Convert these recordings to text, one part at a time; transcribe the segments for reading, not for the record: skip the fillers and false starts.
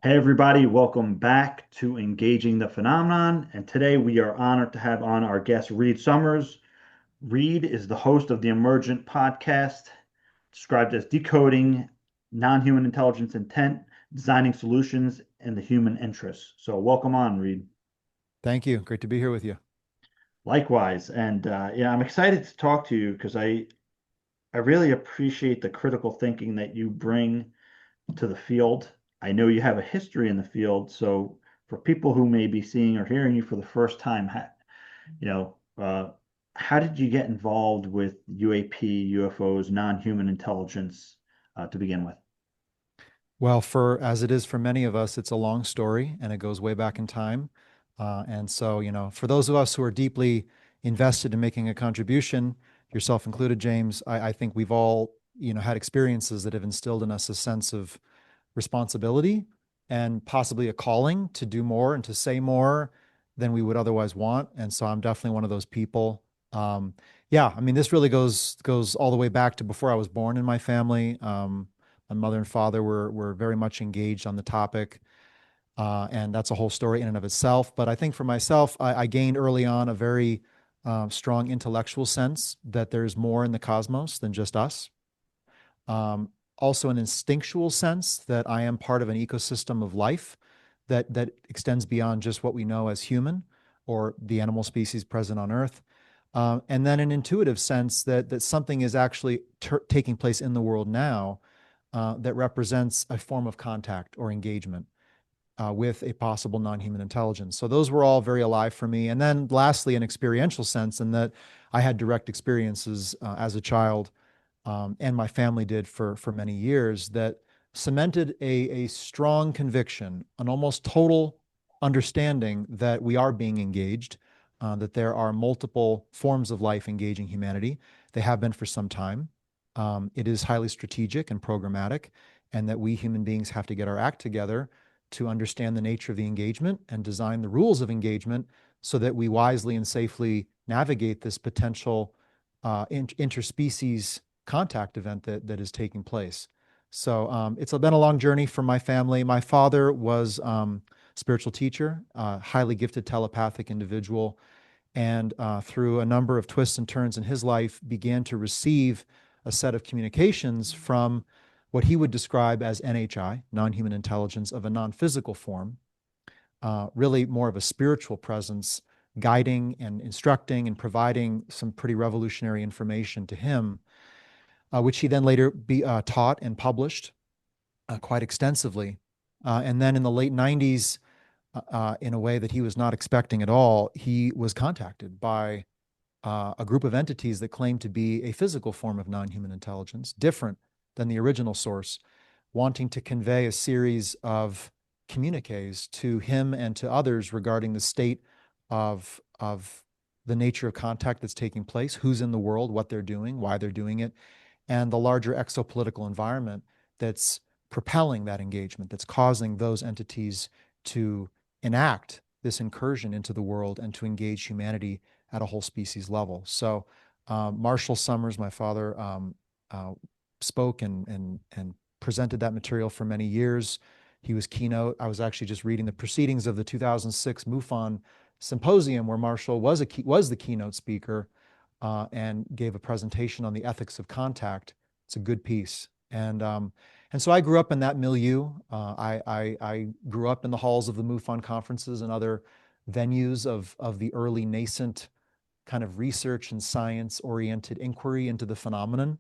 Hey, everybody, welcome back to Engaging the Phenomenon. And today we are honored to have on our guest, Reed Summers. Reed is the host of the Emergent Podcast, described as decoding non-human intelligence intent, designing solutions, and the human interest. So, welcome on, Reed. Thank you. Great to be here with you. Likewise. And yeah, I'm excited to talk to you because I really appreciate the critical thinking that you bring to the field. I know you have a history in the field, so for people who may be seeing or hearing you for the first time, you know, uh, how did you get involved with UAP, UFOs, non-human intelligence to begin with? Well, for as it is for many of us, it's a long story and it goes way back in time. And so, for those of us who are deeply invested in making a contribution, yourself included, James, I think we've all, had experiences that have instilled in us a sense of responsibility and possibly a calling to do more and to say more than we would otherwise want. And so I'm definitely one of those people. Yeah, I mean, this really goes all the way back to before I was born in my family. My mother and father were very much engaged on the topic, and that's a whole story in and of itself. But I think for myself, I gained early on a very strong intellectual sense that there's more in the cosmos than just us. Also, an instinctual sense that I am part of an ecosystem of life that extends beyond just what we know as human or the animal species present on Earth. And then an intuitive sense that something is actually taking place in the world now that represents a form of contact or engagement with a possible non-human intelligence. So those were all very alive for me. And then lastly, an experiential sense in that I had direct experiences as a child, and my family did for many years, that cemented a strong conviction, an almost total understanding that we are being engaged, that there are multiple forms of life engaging humanity. They have been for some time. It is highly strategic and programmatic, and that we human beings have to get our act together to understand the nature of the engagement and design the rules of engagement so that we wisely and safely navigate this potential interspecies contact event that is taking place. So it's been a long journey for my family. My father was spiritual teacher, highly gifted telepathic individual, and through a number of twists and turns in his life, began to receive a set of communications from what he would describe as NHI, non-human intelligence of a non-physical form, really more of a spiritual presence, guiding and instructing and providing some pretty revolutionary information to him, which he then later taught and published quite extensively. And then in the late 90s, in a way that he was not expecting at all, he was contacted by a group of entities that claimed to be a physical form of non-human intelligence, different than the original source, wanting to convey a series of communiques to him and to others regarding the state of the nature of contact that's taking place, who's in the world, what they're doing, why they're doing it, and the larger exopolitical environment that's propelling that engagement, that's causing those entities to enact this incursion into the world and to engage humanity at a whole species level. So, Marshall Summers, my father, spoke and presented that material for many years. He was keynote. I was actually just reading the proceedings of the 2006 MUFON symposium where Marshall was the keynote speaker, and gave a presentation on the ethics of contact. It's a good piece. And so I grew up in that milieu. I grew up in the halls of the MUFON conferences and other venues of the early nascent kind of research and science oriented inquiry into the phenomenon.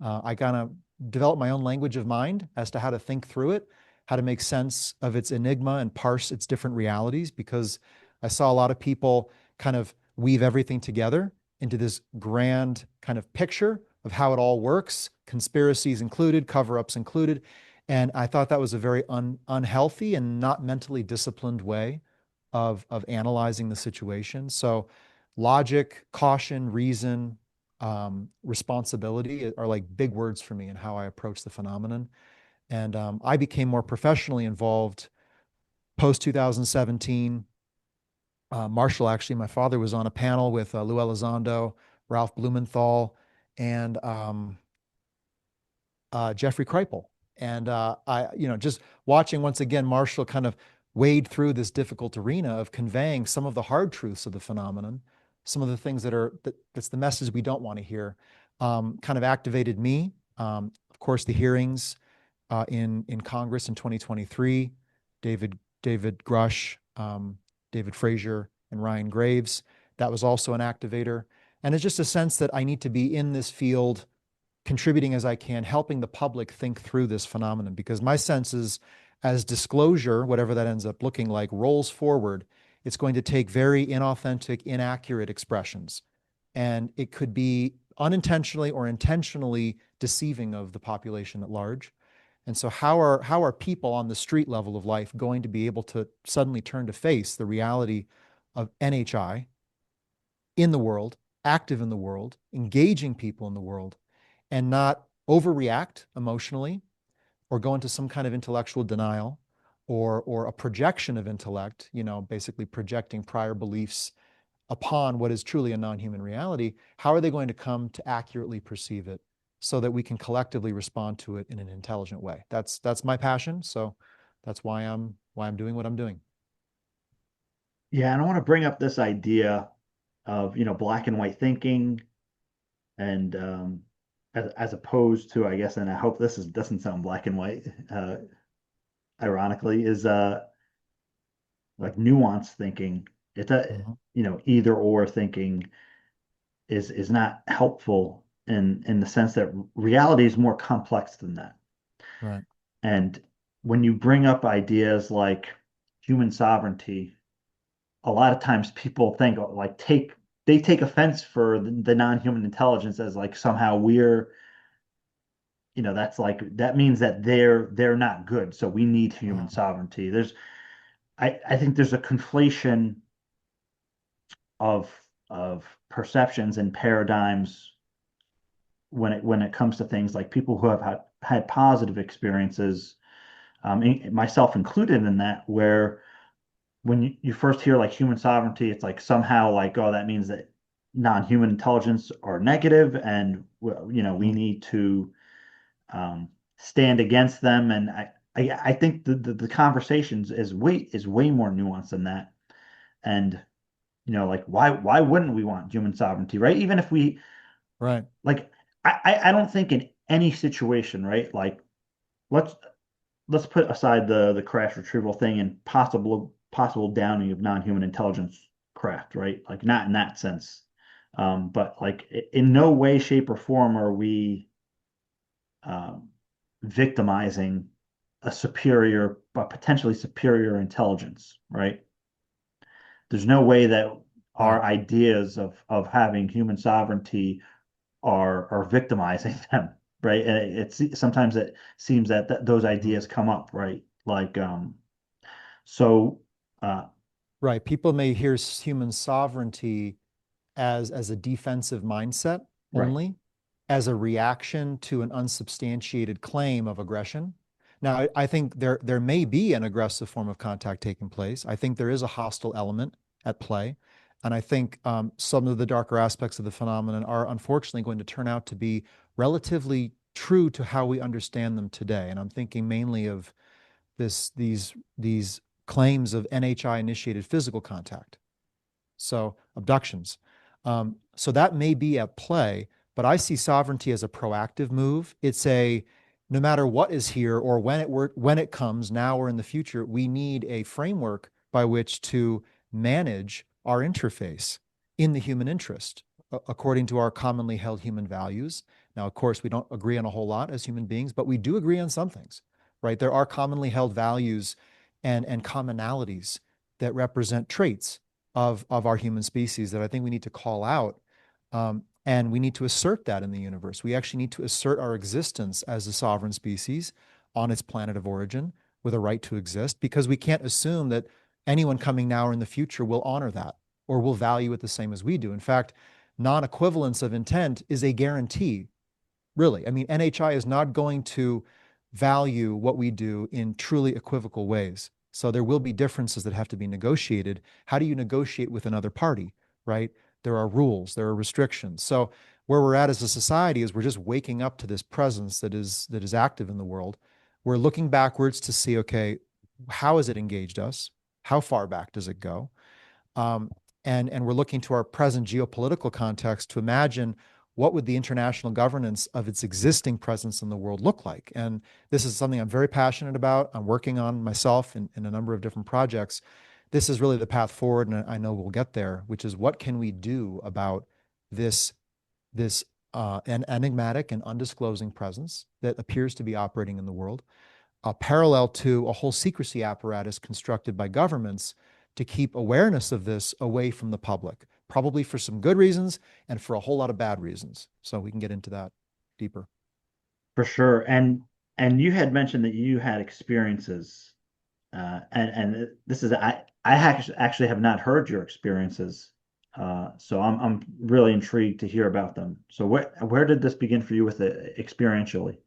I kind of developed my own language of mind as to how to think through it, how to make sense of its enigma and parse its different realities, because I saw a lot of people kind of weave everything together into this grand kind of picture of how it all works, conspiracies included, cover-ups included. And I thought that was a very unhealthy and not mentally disciplined way of analyzing the situation. So logic, caution, reason, responsibility are like big words for me in how I approach the phenomenon. And I became more professionally involved post 2017. Marshall, actually, my father was on a panel with Lou Elizondo, Ralph Blumenthal, and Jeffrey Kripal. And just watching once again Marshall kind of wade through this difficult arena of conveying some of the hard truths of the phenomenon, some of the things that's the message we don't want to hear, kind of activated me. Of course, the hearings in Congress in 2023, David Grush, David Frazier, and Ryan Graves. That was also an activator. And it's just a sense that I need to be in this field, contributing as I can, helping the public think through this phenomenon. Because my sense is, as disclosure, whatever that ends up looking like, rolls forward, it's going to take very inauthentic, inaccurate expressions. And it could be unintentionally or intentionally deceiving of the population at large. And so how are people on the street level of life going to be able to suddenly turn to face the reality of NHI in the world, active in the world, engaging people in the world, and not overreact emotionally or go into some kind of intellectual denial or a projection of intellect, basically projecting prior beliefs upon what is truly a non-human reality? How are they going to come to accurately perceive it so that we can collectively respond to it in an intelligent way? That's my passion. So that's why I'm doing what I'm doing. Yeah, and I want to bring up this idea of, black and white thinking, and as opposed to, I guess, and I hope doesn't sound black and white, ironically, is like nuanced thinking. It's a, Mhm. either or thinking is not helpful in the sense that reality is more complex than that. Right. And when you bring up ideas like human sovereignty, a lot of times people think like they take offense for the non-human intelligence as like somehow we're, that's like that means that they're not good, so we need human Mhm. sovereignty. I think there's a conflation of of perceptions and paradigms when it comes to things like people who have had positive experiences, myself included in that, where when you first hear like human sovereignty, it's like somehow like, oh, that means that non-human intelligence are negative, and we Mhm. need to stand against them. And I think the conversations is way more nuanced than that. And like why wouldn't we want human sovereignty, right? Even if we Right. like, I don't think in any situation, right? Like let's let's put aside the crash retrieval thing and possible downing of non-human intelligence craft, right? Like not in that sense. But like in no way, shape, or form are we um, victimizing a superior, but potentially superior intelligence, right? There's no way that Right. our ideas of having human sovereignty are victimizing them, right? And sometimes it seems that those Mhm. ideas come up, right? Like so uh Right. People may hear human sovereignty as a defensive mindset right. only, as a reaction to an unsubstantiated claim of aggression. Now, I think there may be an aggressive form of contact taking place. I think there is a hostile element at play. And I think some of the darker aspects of the phenomenon are unfortunately going to turn out to be relatively true to how we understand them today. And I'm thinking mainly of these claims of NHI initiated physical contact, so abductions. So that may be at play, but I see sovereignty as a proactive move. It's a no matter what is here or when it comes now or in the future, we need a framework by which to manage our interface in the human interest according to our commonly held human values. Now, of course, we don't agree on a whole lot as human beings, but we do agree on some things, right? There are commonly held values and commonalities that represent traits of our human species that I think we need to call out. And we need to assert that in the universe. We actually need to assert our existence as a sovereign species on its planet of origin with a right to exist, because we can't assume that anyone coming now or in the future will honor that or will value it the same as we do. In fact, non equivalence of intent is a guarantee, really. I mean, NHI is not going to value what we do in truly equivocal ways. So there will be differences that have to be negotiated. How do you negotiate with another party, right? There are rules, there are restrictions. So where we're at as a society is we're just waking up to this presence that is active in the world. we're looking backwards to see, okay, how has it engaged us? How far back does it go? Um, and we're looking to our present geopolitical context to imagine what would the international governance of its existing presence in the world look like. And this is something I'm very passionate about. I'm working on myself in a number of different projects. This is really the path forward, and I know we'll get there, which is what can we do about this an enigmatic and undisclosing presence that appears to be operating in the world, parallel to a whole secrecy apparatus constructed by governments to keep awareness of this away from the public, probably for some good reasons and for a whole lot of bad reasons. So we can get into that deeper. For sure. And you had mentioned that you had experiences, and this is I actually have not heard your experiences, so I'm really intrigued to hear about them. So where did this begin for you with it experientially?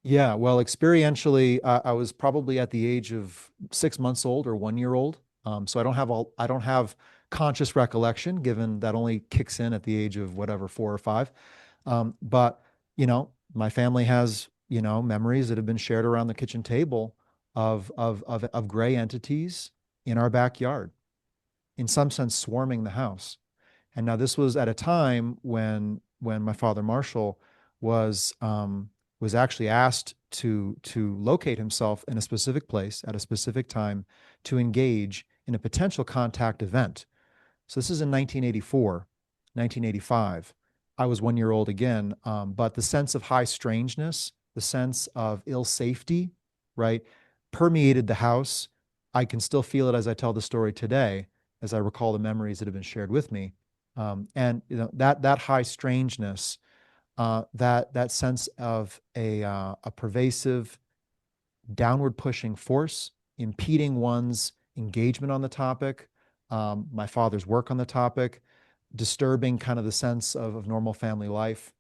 Yeah, well, experientially, I was probably at the age of 6 months old or 1 year old. So I don't have conscious recollection, given that only kicks in at the age of whatever, 4 or 5. But my family has memories that have been shared around the kitchen table of gray entities in our backyard, in some sense, swarming the house. And now this was at a time when my father Marshall was was actually asked to locate himself in a specific place at a specific time to engage in a potential contact event. So this is in 1984, 1985. I was 1 year old again, but the sense of high strangeness, the sense of ill safety, right, permeated the house. I can still feel it as I tell the story today, as I recall the memories that have been shared with me. And that high strangeness, that sense of a pervasive downward pushing force impeding one's engagement on the topic, my father's work on the topic, disturbing kind of the sense of normal family life,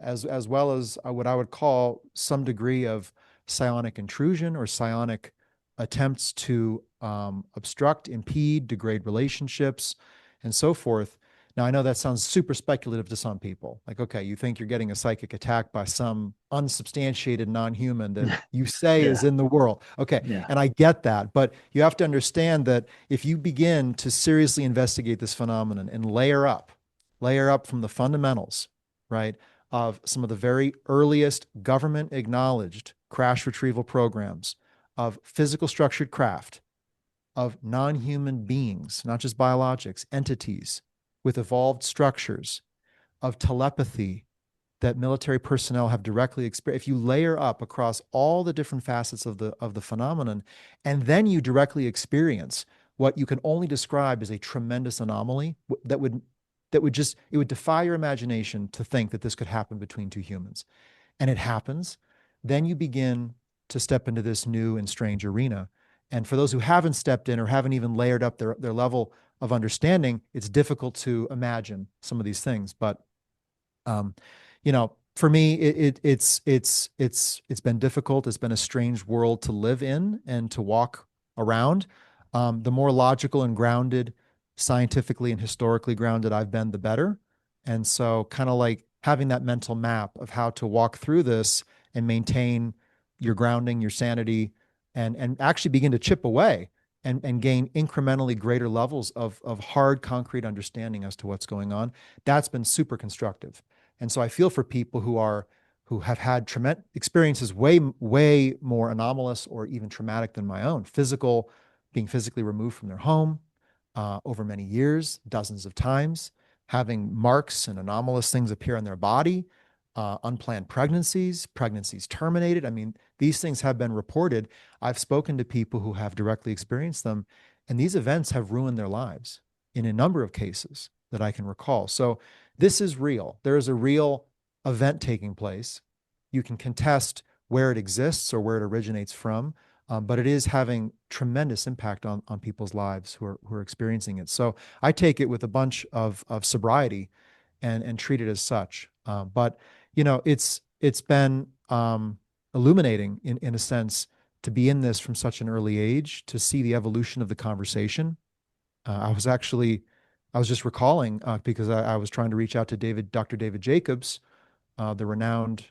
as well as what I would call some degree of psionic intrusion or psionic attempts to obstruct, impede, degrade relationships, and so forth. Now, I know that sounds super speculative to some people. Like, okay, you think you're getting a psychic attack by some unsubstantiated non-human that you say is Yeah, in the world. Okay, yeah, and I get that, but you have to understand that if you begin to seriously investigate this phenomenon and layer up from the fundamentals, right, of some of the very earliest government acknowledged crash retrieval programs of physical structured craft, of non human beings, not just biologics, entities with evolved structures, of telepathy that military personnel have directly experienced. If you layer up across all the different facets of the phenomenon, and then you directly experience what you can only describe as a tremendous anomaly that would just it would defy your imagination to think that this could happen between two humans, and it happens, then you begin to step into this new and strange arena. And for those who haven't stepped in or haven't even layered up their level of understanding, it's difficult to imagine some of these things. But um, for me, it's been difficult. It's been a strange world to live in and to walk around. The more logical and grounded, scientifically and historically grounded I've been, the better. And so, kind of like having that mental map of how to walk through this and maintain your grounding, your sanity, and actually begin to chip away and gain incrementally greater levels of hard, concrete understanding as to what's going on. That's been super constructive. And so I feel for people who have had traumatic experiences way more anomalous or even traumatic than my own. Being physically removed from their home over many years, dozens of times, having marks and anomalous things appear on their body, unplanned pregnancies terminated. I mean, these things have been reported. I've spoken to people who have directly experienced them, and these events have ruined their lives in a number of cases that I can recall. So this is real. There is a real event taking place. You can contest where it exists or where it originates from, but it is having tremendous impact on people's lives who are experiencing it. So I take it with a bunch of sobriety and treat it as such. But it's been illuminating in a sense to be in this from such an early age, to see the evolution of the conversation. I was just recalling because I was trying to reach out to Dr. David Jacobs, the renowned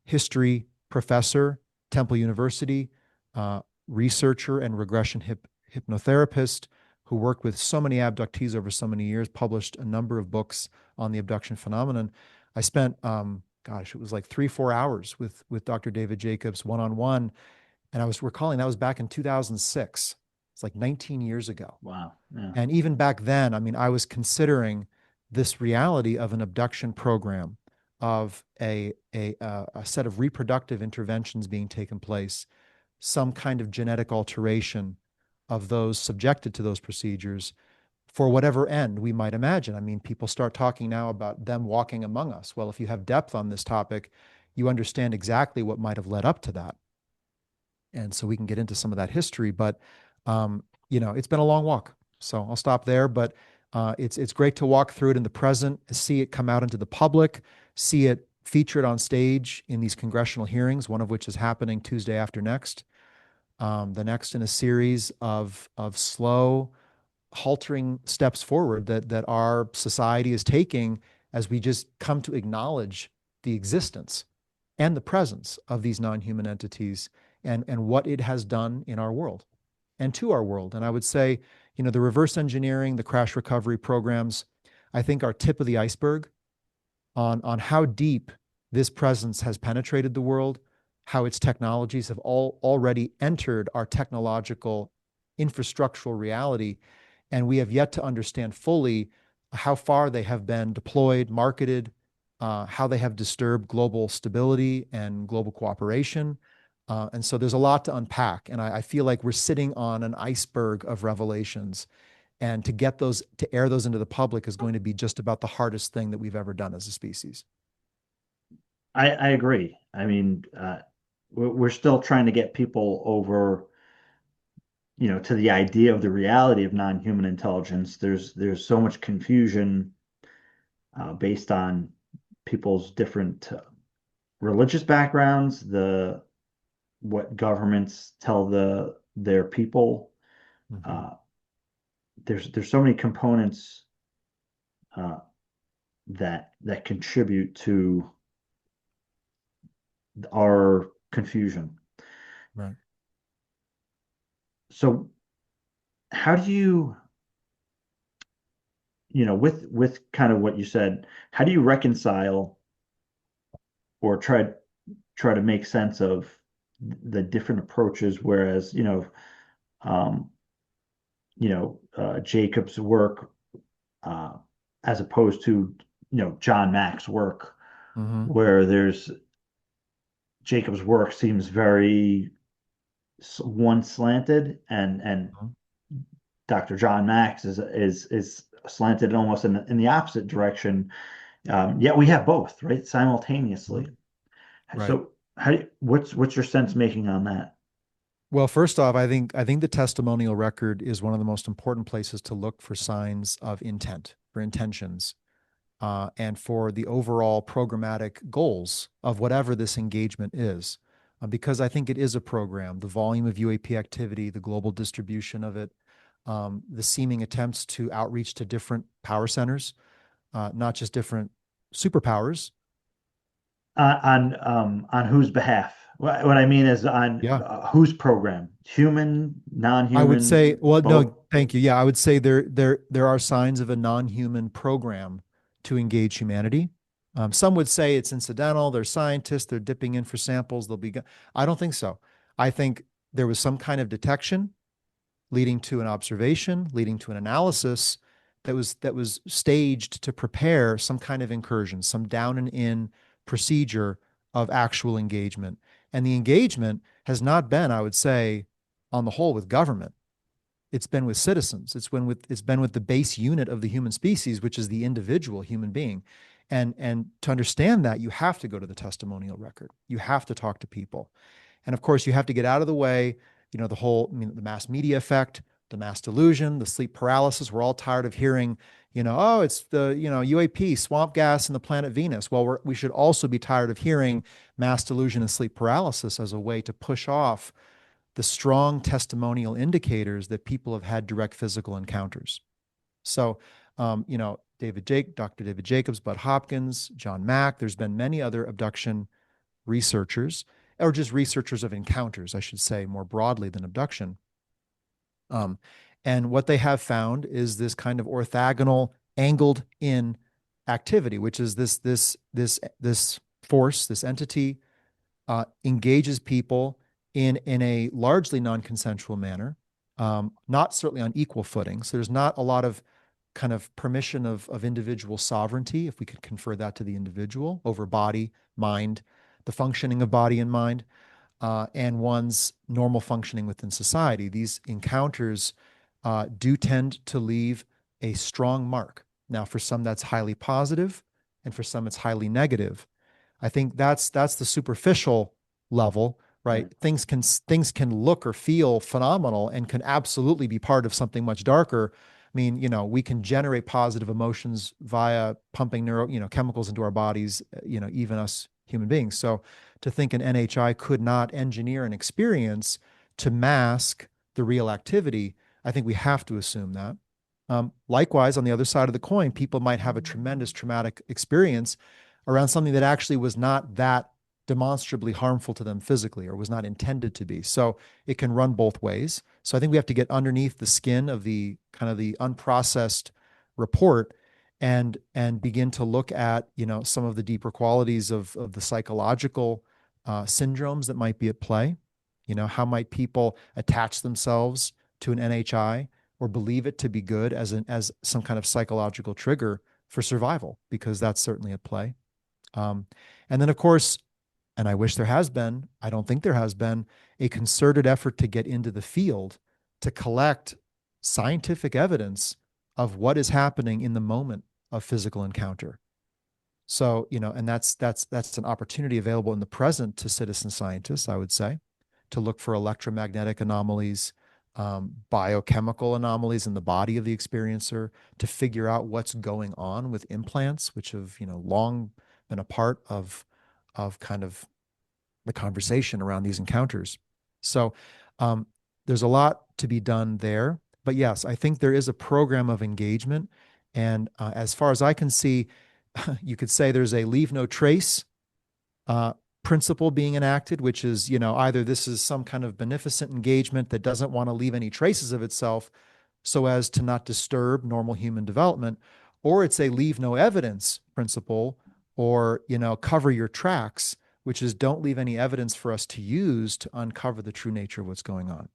history professor, Temple University, researcher and regression hypnotherapist who worked with so many abductees over so many years, published a number of books on the abduction phenomenon. I spent, gosh, it was like 3, 4 hours with Dr. David Jacobs one-on-one. And I was recalling that was back in 2006. It's like 19 years ago. Wow. Yeah. And even back then, I mean, I was considering this reality of an abduction program, of a set of reproductive interventions being taken place, some kind of genetic alteration of those subjected to those procedures for whatever end we might imagine. I mean, people start talking now about them walking among us. Well, if you have depth on this topic, you understand exactly what might have led up to that. And so we can get into some of that history, but it's been a long walk. So I'll stop there, but it's great to walk through it in the present, see it come out into the public, see it featured on stage in these congressional hearings, one of which is happening Tuesday after next. The next in a series of slow, haltering steps forward that our society is taking as we just come to acknowledge the existence and the presence of these non-human entities and what it has done in our world and to our world. And I would say, the reverse engineering, the crash recovery programs, I think are tip of the iceberg on how deep this presence has penetrated the world, how its technologies have already entered our technological infrastructural reality. And we have yet to understand fully how far they have been deployed, marketed, how they have disturbed global stability and global cooperation. And so there's a lot to unpack. And I feel like we're sitting on an iceberg of revelations. And to air those into the public is going to be just about the hardest thing that we've ever done as a species. I agree. I mean, we're still trying to get people over, to the idea of the reality of non-human intelligence. There's so much confusion based on people's different religious backgrounds, what governments tell their people. Mm-hmm. There's so many components that contribute to our confusion. Right. So how do you, with kind of what you said, how do you reconcile or try to make sense of the different approaches? Whereas, um, Jacob's work, as opposed to, John Mack's work, Mm-hmm. where Jacob's work seems very one slanted, and Mm-hmm. Dr. John Mack's is slanted almost in the opposite direction. Yet we have both, right, simultaneously. Right. So what's your sense making on that? Well, first off, I think the testimonial record is one of the most important places to look for signs of intent, for intentions, and for the overall programmatic goals of whatever this engagement is. Because I think it is a program, the volume of UAP activity, the global distribution of it, the seeming attempts to outreach to different power centers, not just different superpowers. On whose behalf? What I mean is on Yeah. whose program? Human, I would non-human, say, well, both? no, thank you. Yeah, I would say there are signs of a non-human program to engage humanity. Some would say it's incidental. They're scientists. They're dipping in for samples. I don't think so. I think there was some kind of detection leading to an observation, leading to an analysis that was staged to prepare some kind of incursion, some down and in procedure of actual engagement. And the engagement has not been, I would say, on the whole, with government. It's been with citizens. It's been with the base unit of the human species, which is the individual human being. And to understand that, you have to go to the testimonial record. You have to talk to people. And of course, you have to get out of the way, the mass media effect, the mass delusion, the sleep paralysis. We're all tired of hearing, oh, it's the, UAP, swamp gas, and the planet Venus. Well, we should also be tired of hearing mass delusion and sleep paralysis as a way to push off the strong testimonial indicators that people have had direct physical encounters. So, Dr. David Jacobs, Bud Hopkins, John Mack, there's been many other abduction researchers, or just researchers of encounters, I should say, more broadly than abduction. Um, and what they have found is this kind of orthogonal, angled in activity, which is this force, this entity engages people in a largely non-consensual manner, not certainly on equal footing. So there's not a lot of kind of permission of individual sovereignty, if we could confer that to the individual over body, mind, the functioning of body and mind, and one's normal functioning within society. These encounters do tend to leave a strong mark. Now, for some, that's highly positive, and for some, it's highly negative. I think that's the superficial level, right? Right. Things can look or feel phenomenal and can absolutely be part of something much darker. I mean, we can generate positive emotions via pumping chemicals into our bodies, even us human beings. So to think an NHI could not engineer an experience to mask the real activity, I think we have to assume that. Likewise, on the other side of the coin, people might have a tremendous traumatic experience around something that actually was not that demonstrably harmful to them physically or was not intended to be. So it can run both ways. So I think we have to get underneath the skin of the kind of the unprocessed report and begin to look at some of the deeper qualities of the psychological syndromes that might be at play. How might people attach themselves to an NHI or believe it to be good as some kind of psychological trigger for survival, because that's certainly at play. And then, of course, and I wish there has been, I don't think there has been, a concerted effort to get into the field to collect scientific evidence of what is happening in the moment of physical encounter. So, and that's an opportunity available in the present to citizen scientists, I would say, to look for electromagnetic anomalies, biochemical anomalies in the body of the experiencer, to figure out what's going on with implants, which have long been a part of kind of the conversation around these encounters. So um, there's a lot to be done there. But yes, I think there is a program of engagement. And as far as I can see, you could say there's a leave no trace uh, principle being enacted, which is, either this is some kind of beneficent engagement that doesn't want to leave any traces of itself so as to not disturb normal human development, or it's a leave no evidence principle, or, cover your tracks, which is don't leave any evidence for us to use to uncover the true nature of what's going on.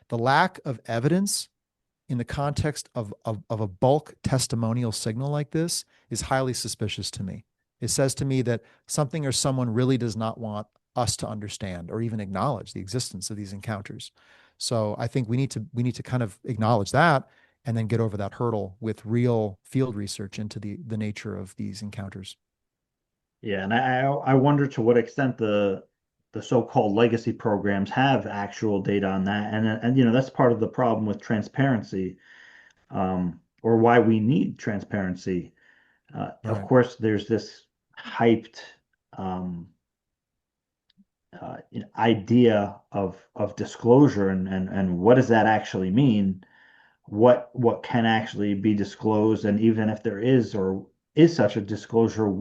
The lack of evidence in the context of a bulk testimonial signal like this is highly suspicious to me. It says to me that something or someone really does not want us to understand or even acknowledge the existence of these encounters. So I think we need to kind of acknowledge that and then get over that hurdle with real field research into the nature of these encounters. Yeah, and I wonder to what extent the so-called legacy programs have actual data on that, and that's part of the problem with transparency, or why we need transparency. Of Right. course, there's this hyped um, idea of disclosure, and what does that actually mean? What can actually be disclosed, and even if there is or is such a disclosure,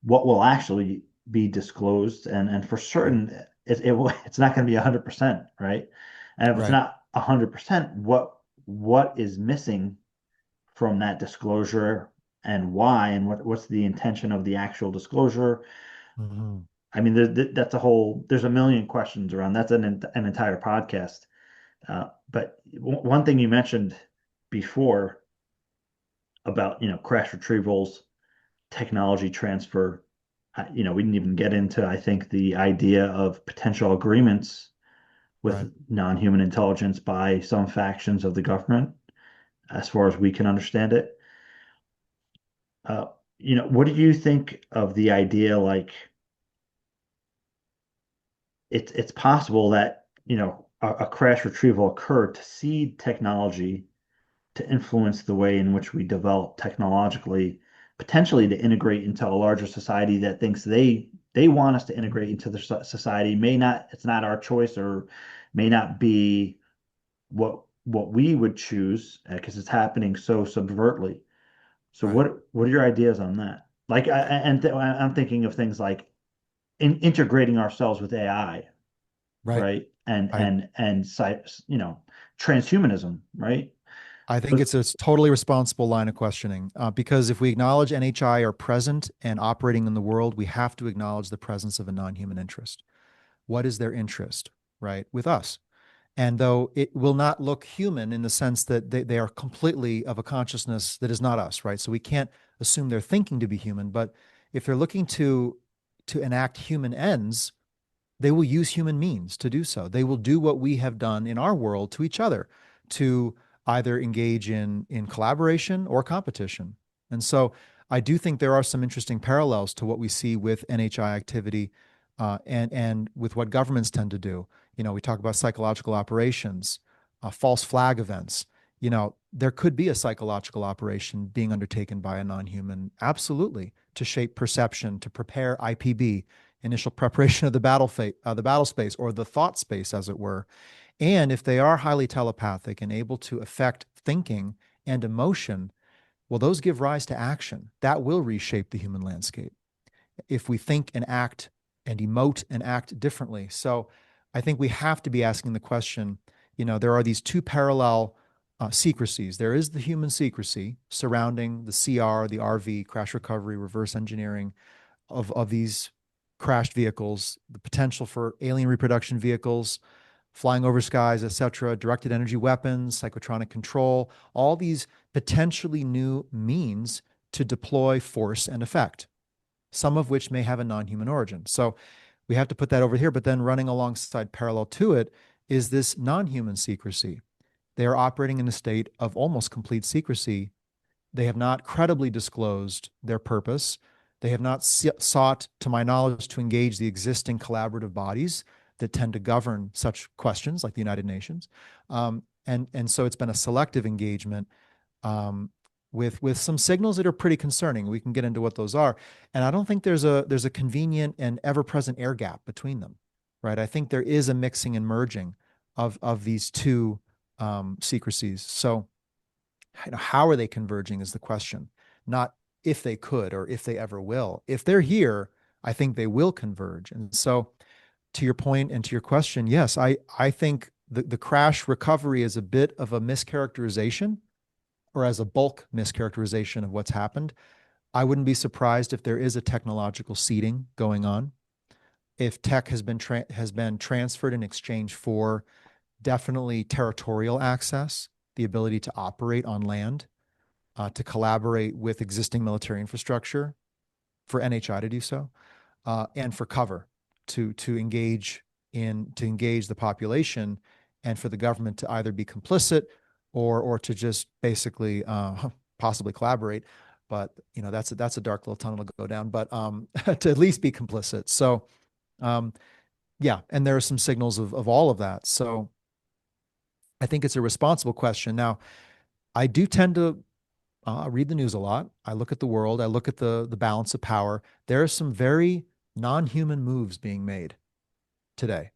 what will actually be disclosed, and for Right. certain it's not going to be 100%, right? And if it's Right. not 100%, what is missing from that disclosure, and why, and what's the intention of the actual disclosure? Mhm. I mean, that's a whole, there's a million questions around. That's an entire podcast. But one thing you mentioned before about, crash retrievals, technology transfer, we didn't even get into, I think, the idea of potential agreements Right. with non-human intelligence by some factions of the government, as far as we can understand it. Uh, what do you think of the idea, like, it's possible that, a crash retrieval occurred to seed technology to influence the way in which we develop technologically, potentially to integrate into a larger society that thinks they want us to integrate into the society. May not, it's not our choice, or may not be what we would choose, because it's happening so subvertly. So Right. what are your ideas on that? Like, I'm thinking of things like integrating ourselves with AI. Right. right? I Transhumanism, right? I think But it's a totally responsible line of questioning because if we acknowledge NHI are present and operating in the world, we have to acknowledge the presence of a non-human interest. What is their interest, right, with us? And though it will not look human in the sense that they are completely of a consciousness that is not us, right? So we can't assume they're thinking to be human, but if they're looking to enact human ends, they will use human means to do so. They will do what we have done in our world to each other to either engage in collaboration or competition. And so I do think there are some interesting parallels to what we see with NHI activity and with what governments tend to do. We talk about psychological operations, false flag events. There could be a psychological operation being undertaken by a non-human, absolutely, to shape perception, to prepare IPB, initial preparation of the battle space or the thought space, as it were. And if they are highly telepathic and able to affect thinking and emotion, well, those give rise to action. That will reshape the human landscape if we think and act and emote and act differently. So I think we have to be asking the question, there are these two parallel secrecies. There is the human secrecy surrounding the CR, the RV, crash recovery, reverse engineering of these crashed vehicles, the potential for alien reproduction vehicles, flying over skies, etc., directed energy weapons, psychotronic control, all these potentially new means to deploy force and effect, some of which may have a non-human origin. So we have to put that over here, but then running alongside parallel to it is this non-human secrecy. They are operating in a state of almost complete secrecy. They have not credibly disclosed their purpose. They have not sought, to my knowledge, to engage the existing collaborative bodies that tend to govern such questions, like the United Nations. And so it's been a selective engagement with some signals that are pretty concerning. We can get into what those are, and I don't think there's a convenient and ever-present air gap between them, right? I think there is a mixing and merging of these two secrecies. So how are they converging is the question, not if they could or if they ever will. If they're here, I think they will converge. And so, to your point and to your question, yes, I think the crash recovery is a bit of a mischaracterization or as a bulk mischaracterization of what's happened. I wouldn't be surprised if there is a technological seeding going on. If tech has been transferred in exchange for definitely territorial access, the ability to operate on land, to collaborate with existing military infrastructure, for NHI to do so, and for cover to engage the population, and for the government to either be complicit or to just basically possibly collaborate. But that's a dark little tunnel to go down. But to at least be complicit. So yeah, and there are some signals of all of that. So I think it's a responsible question. Now, I do tend to read the news a lot. I look at the world. I look at the balance of power. There are some very non-human moves being made today.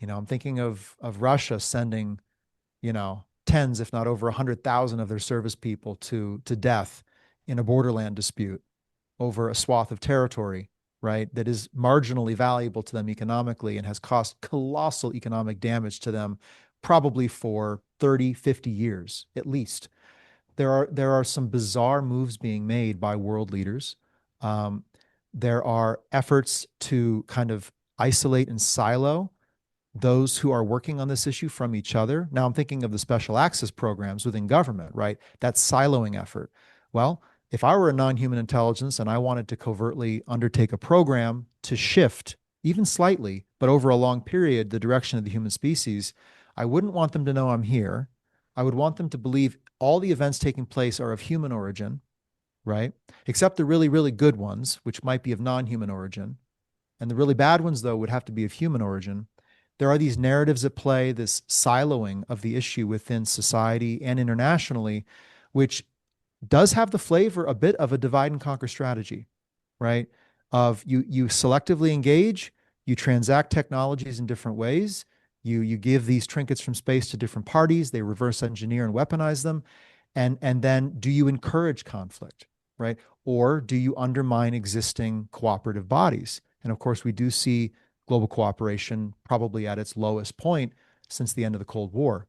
I'm thinking of Russia sending, tens, if not over 100,000 of their service people to death in a borderland dispute over a swath of territory, right? That is marginally valuable to them economically and has caused colossal economic damage to them, probably for 30, 50 years at least. There are some bizarre moves being made by world leaders. There are efforts to kind of isolate and silo those who are working on this issue from each other. Now I'm thinking of the special access programs within government, right? That siloing effort. Well, if I were a non-human intelligence and I wanted to covertly undertake a program to shift, even slightly, but over a long period, the direction of the human species, I wouldn't want them to know I'm here. I would want them to believe all the events taking place are of human origin, right? Except the really, really good ones, which might be of non-human origin. And the really bad ones, though, would have to be of human origin. There are these narratives at play, this siloing of the issue within society and internationally, which does have the flavor a bit of a divide and conquer strategy, right? Of you selectively engage, you transact technologies in different ways, you give these trinkets from space to different parties, they reverse engineer and weaponize them, and then do you encourage conflict, right? Or do you undermine existing cooperative bodies? And of course, we do see global cooperation probably at its lowest point since the end of the Cold War.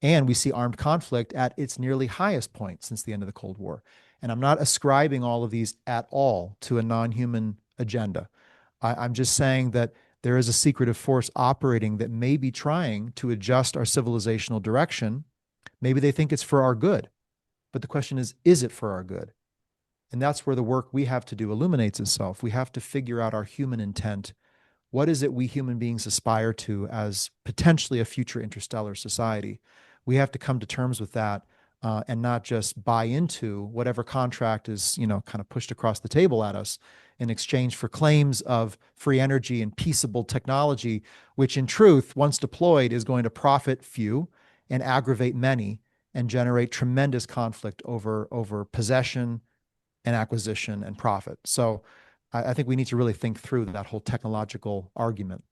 And we see armed conflict at its nearly highest point since the end of the Cold War. And I'm not ascribing all of these at all to a non human agenda. I'm just saying that there is a secretive force operating that may be trying to adjust our civilizational direction. Maybe they think it's for our good. But the question is it for our good? And that's where the work we have to do illuminates itself. We have to figure out our human intent. What is it we human beings aspire to as potentially a future interstellar society? We have to come to terms with that, and not just buy into whatever contract is, kind of pushed across the table at us in exchange for claims of free energy and peaceable technology, which in truth, once deployed, is going to profit few and aggravate many and generate tremendous conflict over possession and acquisition and profit. So I think we need to really think through that whole technological argument.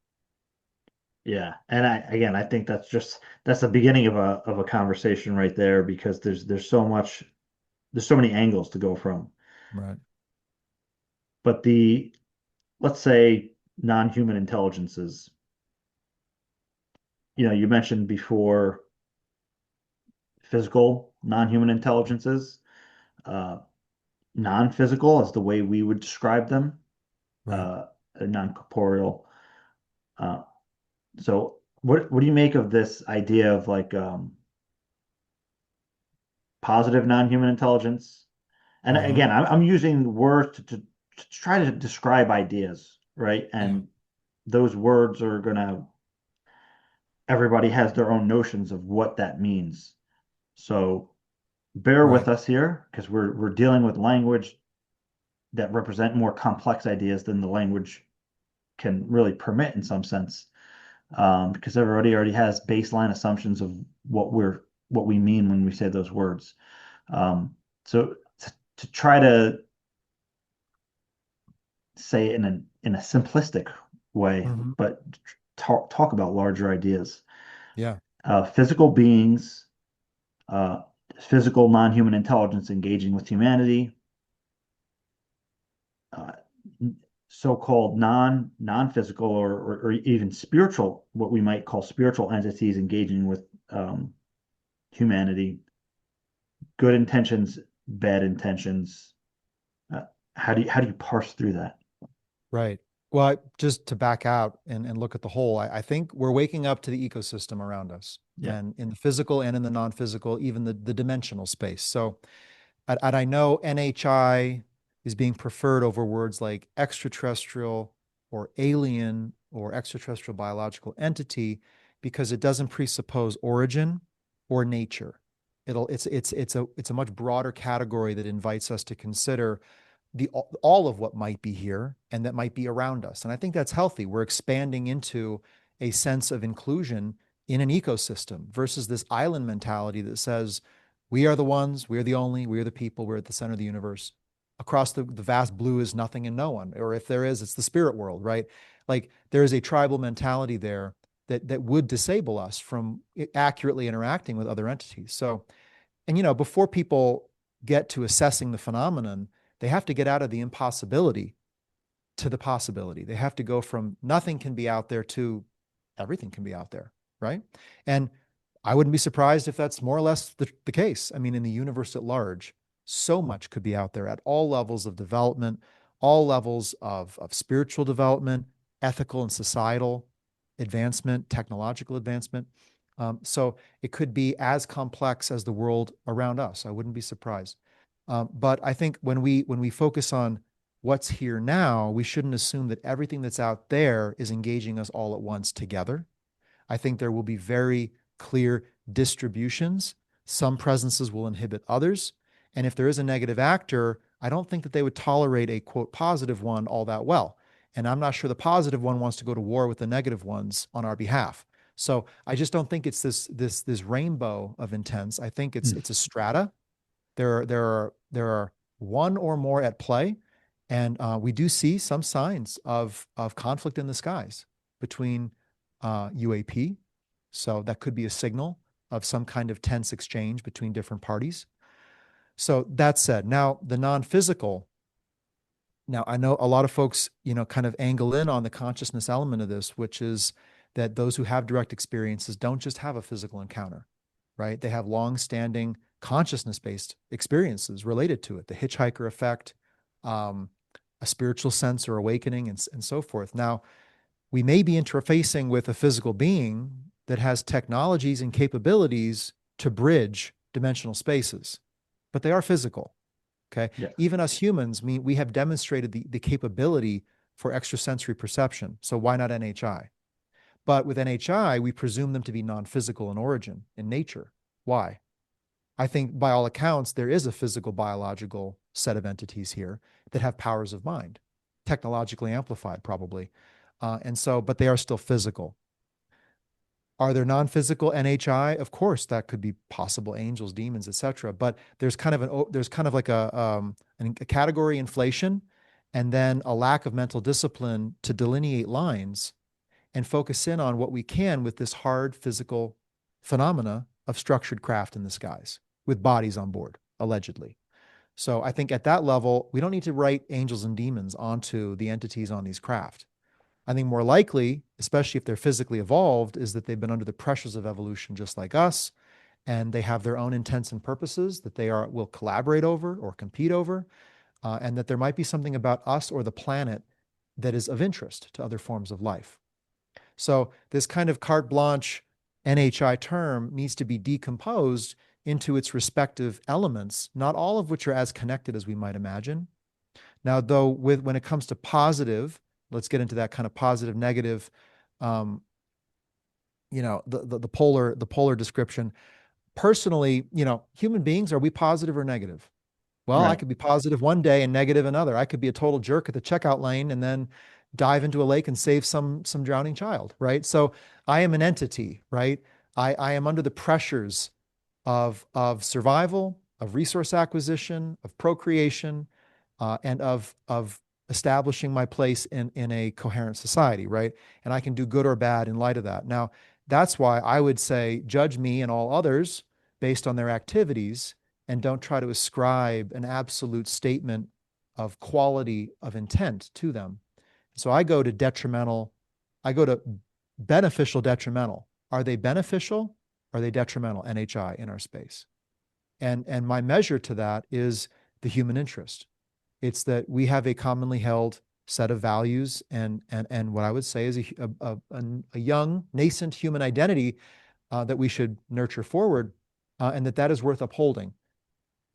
Yeah. And I think that's the beginning of a conversation right there, because there's so many angles to go from. Right. But let's say non-human intelligences, you mentioned before physical non-human intelligences, uh, non-physical is the way we would describe them, Right. uh, non-corporeal. Uh, so what do you make of this idea of like positive non-human intelligence? And Mm-hmm. again, I'm using words to try to describe ideas, right? Yeah. And those words are gonna, everybody has their own notions of what that means. So bear with Right. us here, because we're dealing with language that represent more complex ideas than the language can really permit in some sense, because everybody already has baseline assumptions of what we mean when we say those words. So to try to say it in a simplistic way, Mm-hmm. but talk about larger ideas. Yeah. Physical beings, uh, physical non-human intelligence engaging with humanity, uh, so-called non-physical or even spiritual, what we might call spiritual entities engaging with humanity, good intentions, bad intentions. Uh, how do you parse through that? Right. Well, just to back out and look at the whole, I think we're waking up to the ecosystem around us, Yeah. and in the physical and in the non-physical, even the dimensional space. So, and I know NHI is being preferred over words like extraterrestrial or alien or extraterrestrial biological entity because it doesn't presuppose origin or nature. It's a much broader category that invites us to consider the all of what might be here and that might be around us. And I think that's healthy. We're expanding into a sense of inclusion in an ecosystem versus this island mentality that says we are the ones, we are the only, we are the people, we're at the center of the universe. Across the vast blue is nothing and no one. Or if there is, it's the spirit world, right? Like there is a tribal mentality there that would disable us from accurately interacting with other entities. So, and before people get to assessing the phenomenon, they have to get out of the impossibility to the possibility. They have to go from nothing can be out there to everything can be out there, right? And I wouldn't be surprised if that's more or less the case. I mean, in the universe at large, so much could be out there at all levels of development, all levels of spiritual development, ethical and societal advancement, technological advancement. So it could be as complex as the world around us. I wouldn't be surprised. But I think when we focus on what's here now, we shouldn't assume that everything that's out there is engaging us all at once together. I think there will be very clear distributions. Some presences will inhibit others. And if there is a negative actor, I don't think that they would tolerate a quote positive one all that well. And I'm not sure the positive one wants to go to war with the negative ones on our behalf. So I just don't think it's this rainbow of intents. I think Hmm. it's a strata. There are one or more at play, and we do see some signs of conflict in the skies between UAP. So that could be a signal of some kind of tense exchange between different parties. So that said, now the non-physical, Now, I know a lot of folks, kind of angle in on the consciousness element of this, which is that those who have direct experiences don't just have a physical encounter, right? They have long-standing consciousness-based experiences related to it, the hitchhiker effect, um, a spiritual sense or awakening, and so forth. Now, we may be interfacing with a physical being that has technologies and capabilities to bridge dimensional spaces, but they are physical. Okay. Yes. Even us humans, we have demonstrated the capability for extrasensory perception. So why not NHI? But with NHI, we presume them to be non-physical in origin, in nature. Why? I think by all accounts, there is a physical biological set of entities here that have powers of mind, technologically amplified probably. But they are still physical. Are there non-physical NHI? Of course, that could be possible, angels, demons, etc. But there's kind of like a category inflation, and then a lack of mental discipline to delineate lines and focus in on what we can with this hard physical phenomena of structured craft in the skies with bodies on board, allegedly. So I think at that level, we don't need to write angels and demons onto the entities on these craft. I think more likely, especially if they're physically evolved, is that they've been under the pressures of evolution just like us, and they have their own intents and purposes that will collaborate over or compete over, and that there might be something about us or the planet that is of interest to other forms of life. So this kind of carte blanche NHI term needs to be decomposed into its respective elements, not all of which are as connected as we might imagine. Now, though, when it comes to positive, let's get into that kind of positive, negative, um, the polar description. Personally, human beings, are we positive or negative? Well, I Right. could be positive one day and negative another. I could be a total jerk at the checkout lane and then dive into a lake and save some drowning child, right? So I am an entity, right? I am under the pressures of survival, of resource acquisition, of procreation, and of establishing my place in a coherent society, right? And I can do good or bad in light of that. Now, that's why I would say judge me and all others based on their activities, and don't try to ascribe an absolute statement of quality of intent to them. So I go to beneficial, detrimental. Are they beneficial? Are they detrimental? NHI in our space. And my measure to that is the human interest. It's that we have a commonly held set of values and what I would say is a young nascent human identity that we should nurture forward, and that is worth upholding.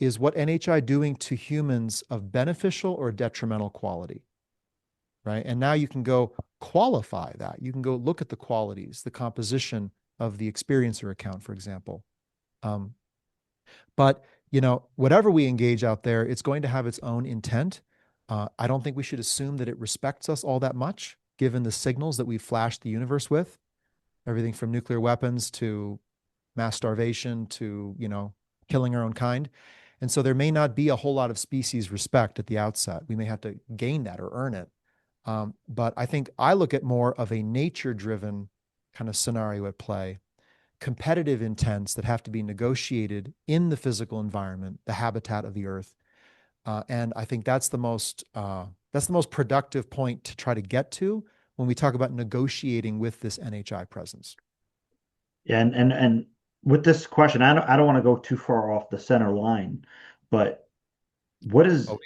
Is what NHI doing to humans of beneficial or detrimental quality? Right. And now you can go qualify that. You can go look at the qualities, the composition of the experiencer account, for example. Um, but whatever we engage out there, it's going to have its own intent. I don't think we should assume that it respects us all that much, given the signals that we've flashed the universe with, everything from nuclear weapons to mass starvation to killing our own kind. And so there may not be a whole lot of species respect at the outset. We may have to gain that or earn it. But I think I look at more of a nature-driven kind of scenario at play, competitive intents that have to be negotiated in the physical environment, the habitat of the earth. And I think that's the most productive point to try to get to when we talk about negotiating with this NHI presence. Yeah, and with this question, I don't want to go too far off the center line, but what is Oh, you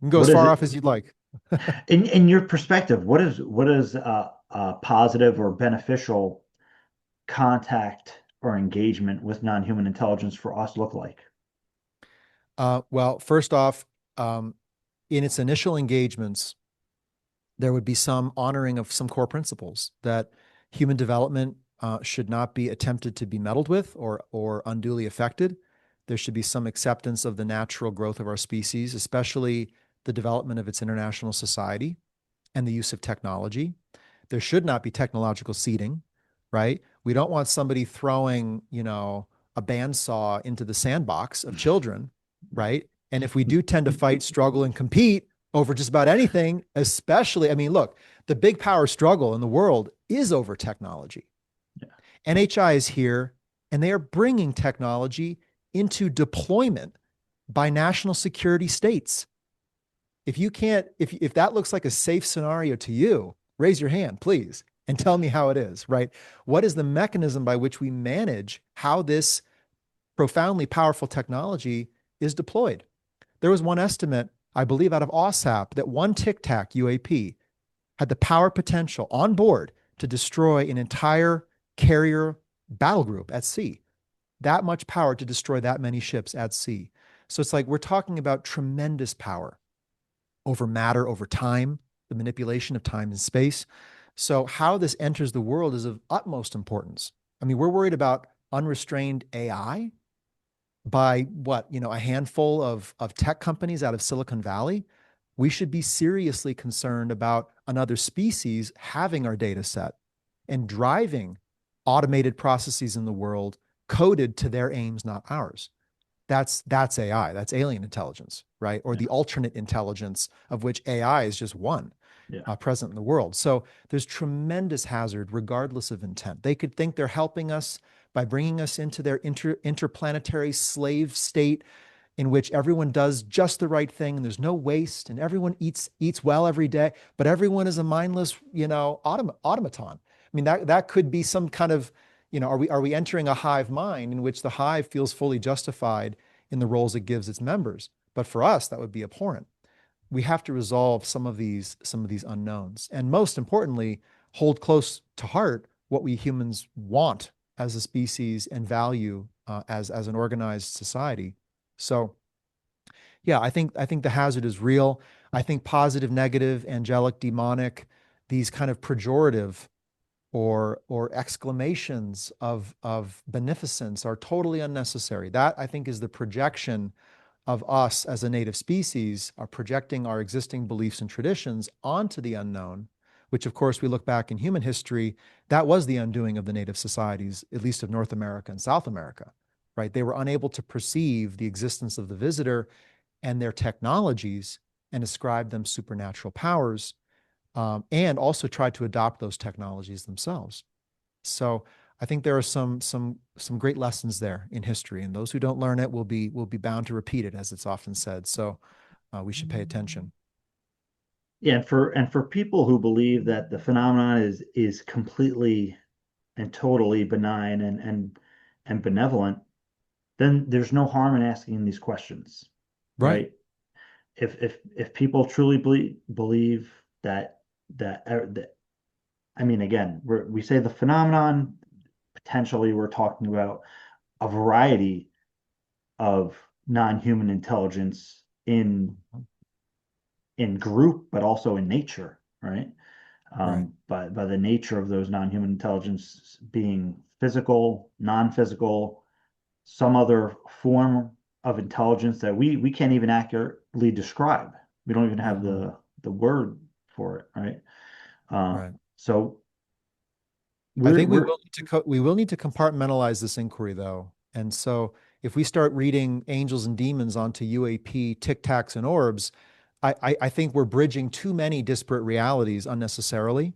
can go as what is far off it as you'd like. in your perspective? What is positive or beneficial contact or engagement with non-human intelligence for us look like? Well, first off, um, in its initial engagements, there would be some honoring of some core principles that human development should not be attempted to be meddled with or unduly affected. There should be some acceptance of the natural growth of our species, especially the development of its international society and the use of technology. There should not be technological seeding, right? We don't want somebody throwing, a bandsaw into the sandbox of children, right? And if we do tend to fight, struggle, and compete over just about anything, especially, I mean, look, the big power struggle in the world is over technology. Yeah. NHI is here, and they are bringing technology into deployment by national security states. If you can't, if that looks like a safe scenario to you, raise your hand, please, and tell me how it is, right? What is the mechanism by which we manage how this profoundly powerful technology is deployed? There was one estimate, I believe, out of OSAP that one Tic Tac UAP had the power potential on board to destroy an entire carrier battle group at sea. That much power to destroy that many ships at sea. So it's like we're talking about tremendous power over matter, over time, the manipulation of time and space. So how this enters the world is of utmost importance. I mean, we're worried about unrestrained AI by what, a handful of tech companies out of Silicon Valley. We should be seriously concerned about another species having our data set and driving automated processes in the world coded to their aims, not ours. That's AI. That's alien intelligence, right? Or Yeah. the alternate intelligence of which AI is just one Yeah. present in the world. So there's tremendous hazard, regardless of intent. They could think they're helping us by bringing us into their interplanetary slave state in which everyone does just the right thing and there's no waste and everyone eats well every day, but everyone is a mindless, automaton. I mean, that could be some kind of, are we entering a hive mind in which the hive feels fully justified in the roles it gives its members? But for us, that would be abhorrent. We have to resolve some of these unknowns, and most importantly, hold close to heart what we humans want as a species and value as an organized society. So yeah, I think the hazard is real. I think positive, negative, angelic, demonic, these kind of pejorative or exclamations of beneficence are totally unnecessary. That I think is the projection of us as a native species, are projecting our existing beliefs and traditions onto the unknown, which of course we look back in human history, that was the undoing of the native societies, at least of North America and South America, right? They were unable to perceive the existence of the visitor and their technologies and ascribe them supernatural powers, and also tried to adopt those technologies themselves. So I think there are some great lessons there in history, and those who don't learn it will be bound to repeat it, as it's often said. So we should pay attention. Yeah, and for people who believe that the phenomenon is completely and totally benign and benevolent, then there's no harm in asking these questions, Right. right? If people truly believe that I mean, again, we say the phenomenon, potentially we're talking about a variety of non-human intelligence in group, but also in nature, right? Right. By the nature of those non-human intelligence being physical, non-physical, some other form of intelligence that we can't even accurately describe. We don't even have Mhm. the word for it, right? Uh, Right. so I we're think we we're will need to we will need to compartmentalize this inquiry, though. And so if we start reading angels and demons onto UAP, tic tacs, and orbs, I think we're bridging too many disparate realities unnecessarily.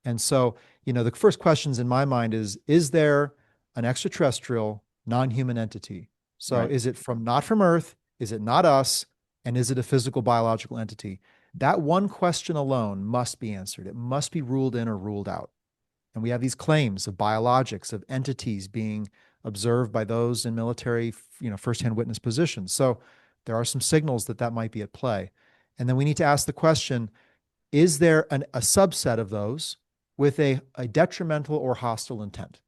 And so, the first questions in my mind is there an extraterrestrial non-human entity? So right. is it not from Earth? Is it not us? And is it a physical biological entity? That one question alone must be answered. It must be ruled in or ruled out. And we have these claims of biologics, of entities being observed by those in military, firsthand witness positions. So there are some signals that might be at play. And then we need to ask the question, is there a subset of those with a detrimental or hostile intent,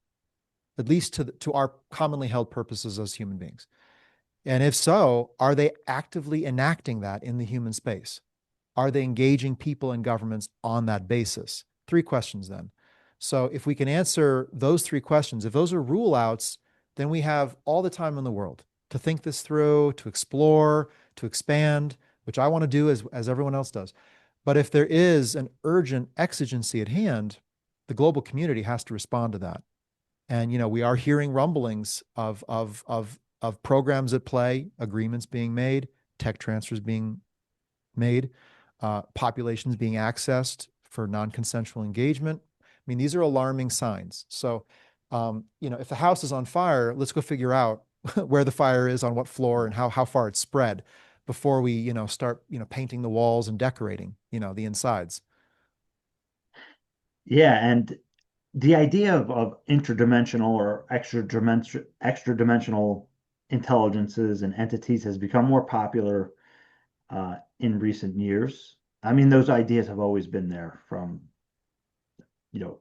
at least to our commonly held purposes as human beings? And if so, are they actively enacting that in the human space? Are they engaging people and governments on that basis? Three questions then. So if we can answer those three questions, if those are rule outs, then we have all the time in the world to think this through, to explore, to expand, which I want to do as everyone else does. But if there is an urgent exigency at hand, the global community has to respond to that. And we are hearing rumblings of programs at play, agreements being made, tech transfers being made, populations being accessed for non-consensual engagement. I mean, these are alarming signs. So, if the house is on fire, let's go figure out where the fire is, on what floor, and how far it's spread. before we, start, painting the walls and decorating, the insides. Yeah, and the idea of interdimensional or extra dimensional intelligences and entities has become more popular in recent years. I mean, those ideas have always been there, from you know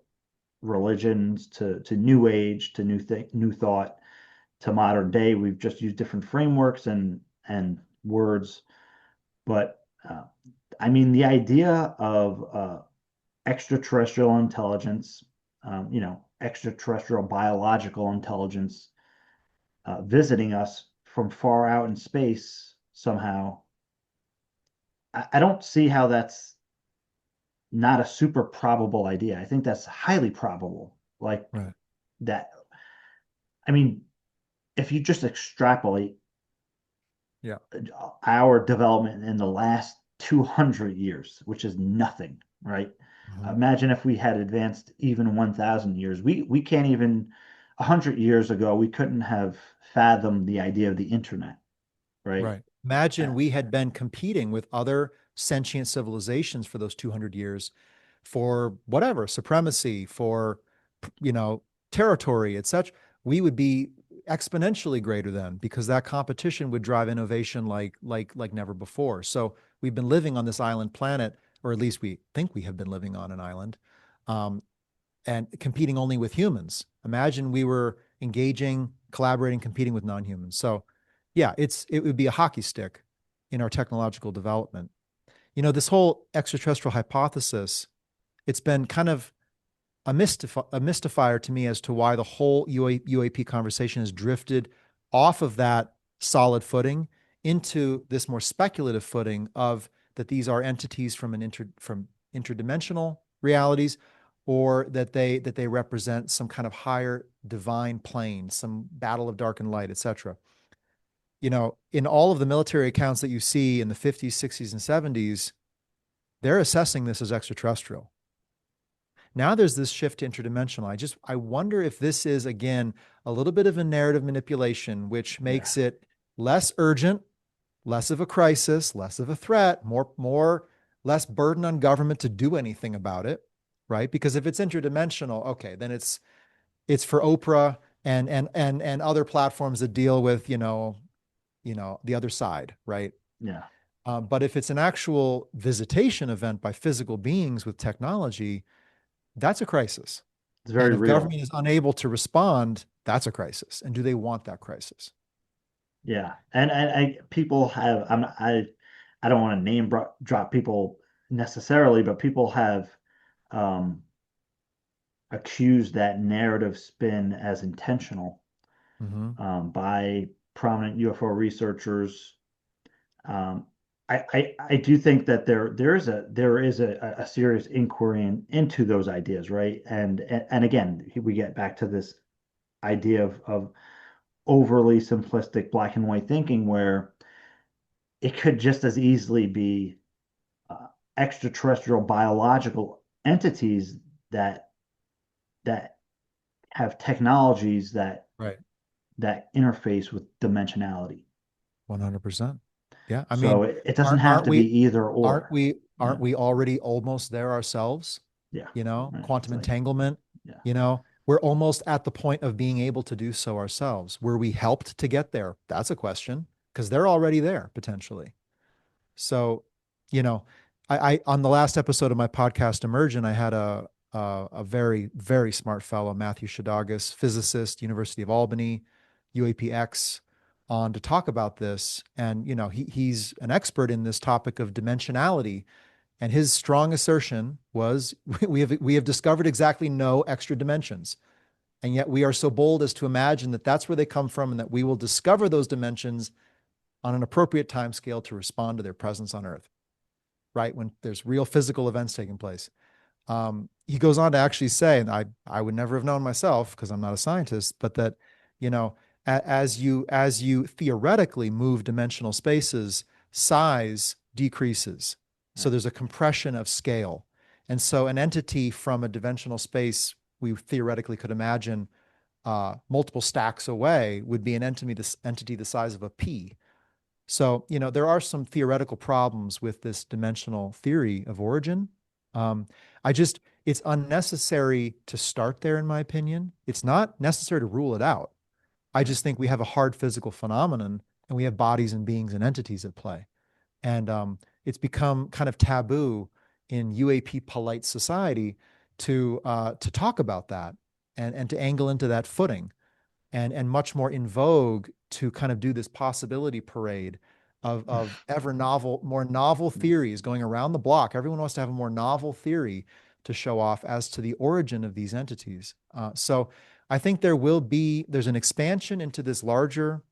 religions to New Age to new thought to modern day. We've just used different frameworks and words, but I mean, the idea of extraterrestrial intelligence, extraterrestrial biological intelligence visiting us from far out in space somehow. I don't see how that's not a super probable idea. I think that's highly probable. Like Right. that. I mean, if you just extrapolate Yeah. our development in the last 200 years, which is nothing, right? Mhm. Imagine if we had advanced even 1,000 years. We can't even 100 years ago, we couldn't have fathomed the idea of the internet, right? Right. Uh, Imagine we had been competing with other sentient civilizations for those 200 years for whatever, supremacy, for, you know, territory, etc. We would be exponentially greater then, because that competition would drive innovation like never before. So we've been living on this island planet, or at least we think we have been living on an island, um, and competing only with humans. Imagine we were engaging, collaborating, competing with non-humans. So yeah, it would be a hockey stick in our technological development. This whole extraterrestrial hypothesis, it's been kind of a mystifier to me as to why the whole UAP conversation has drifted off of that solid footing into this more speculative footing of that these are entities from interdimensional realities, or that they represent some kind of higher divine plane, some battle of dark and light, etc. In all of the military accounts that you see in the 50s, 60s, and 70s, they're assessing this as extraterrestrial. Now there's this shift to interdimensional. I wonder if this is, again, a little bit of a narrative manipulation, which yeah, makes it less urgent, less of a crisis, less of a threat, less burden on government to do anything about it, right? Because if it's interdimensional, okay, then it's for Oprah and other platforms that deal with, the other side, right? yeah, But if it's an actual visitation event by physical beings with technology, that's a crisis. it's And very if real. government is unable to respond, that's a crisis. And do they want that crisis? Yeah, and people have. I don't want to drop people necessarily, but people have um, accused that narrative spin as intentional Mm-hmm. by prominent UFO researchers. Um, I do think that there is a serious inquiry into those ideas, right? And again, we get back to this idea of overly simplistic black and white thinking, where it could just as easily be uh, extraterrestrial biological entities that that have technologies Right. that interface with dimensionality. 100%. Yeah. I So mean, it doesn't aren't, have aren't to be we, either aren't or. we, aren't Yeah, we already almost there ourselves? yeah, right. It's Quantum like, entanglement, yeah, we're almost at the point of being able to do so ourselves. Were we helped to get there? That's a question, because they're already there potentially. So, you know, on the last episode of my podcast, Emergent, I had a very, very smart fellow, Matthew Shadagas, physicist, University of Albany, UAPX, on to talk about this. And, he's an expert in this topic of dimensionality. And his strong assertion was we have discovered exactly no extra dimensions. And yet we are so bold as to imagine that that's where they come from, and that we will discover those dimensions on an appropriate time scale to respond to their presence on Earth, right? When there's real physical events taking place. He goes on to actually say, and I would never have known myself because I'm not a scientist, but that, you know, as you theoretically move dimensional spaces, size decreases. So right. there's a compression of scale. And so an entity from a dimensional space we theoretically could imagine multiple stacks away would be an entity the size of a pea. So, there are some theoretical problems with this dimensional theory of origin. Um, I just, it's unnecessary to start there, in my opinion. It's not necessary to rule it out. I Right. just think we have a hard physical phenomenon and we have bodies and beings and entities at play. And it's become kind of taboo in UAP polite society to talk about that and to angle into that footing, and much more in vogue to kind of do this possibility parade of ever novel, more novel theories going around the block. Everyone wants to have a more novel theory to show off as to the origin of these entities. So I think there's an expansion into this larger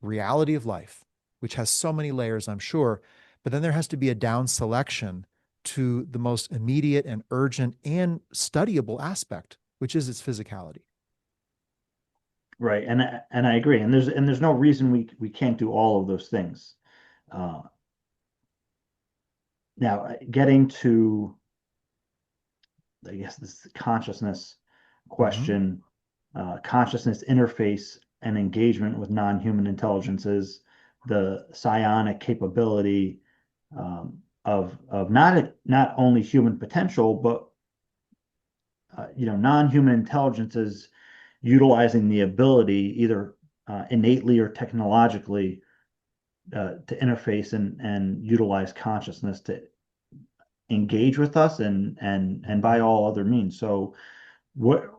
reality of life, which has so many layers, I'm sure. But then there has to be a down selection to the most immediate and urgent and studyable aspect, which is its physicality. Right. And I agree. And there's no reason we can't do all of those things. Uh, Now, getting to, I guess, this consciousness Mm-hmm. question, consciousness interface and engagement with non-human intelligences, the psionic capability of not only human potential, but non-human intelligences utilizing the ability, either innately or technologically, to interface and utilize consciousness to engage with us and by all other means. So what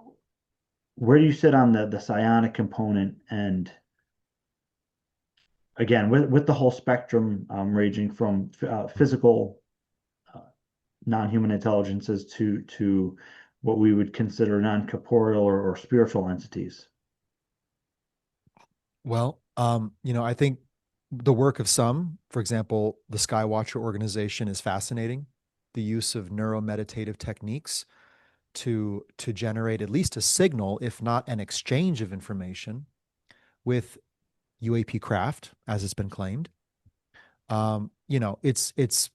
where do you sit on the psionic component? And again, with the whole spectrum, ranging from physical non-human intelligences to what we would consider non-corporeal or spiritual entities. Well, I think the work of some, for example, the Skywatcher organization is fascinating. The use of neuromeditative techniques to generate at least a signal, if not an exchange of information with UAP craft, as it's been claimed. It's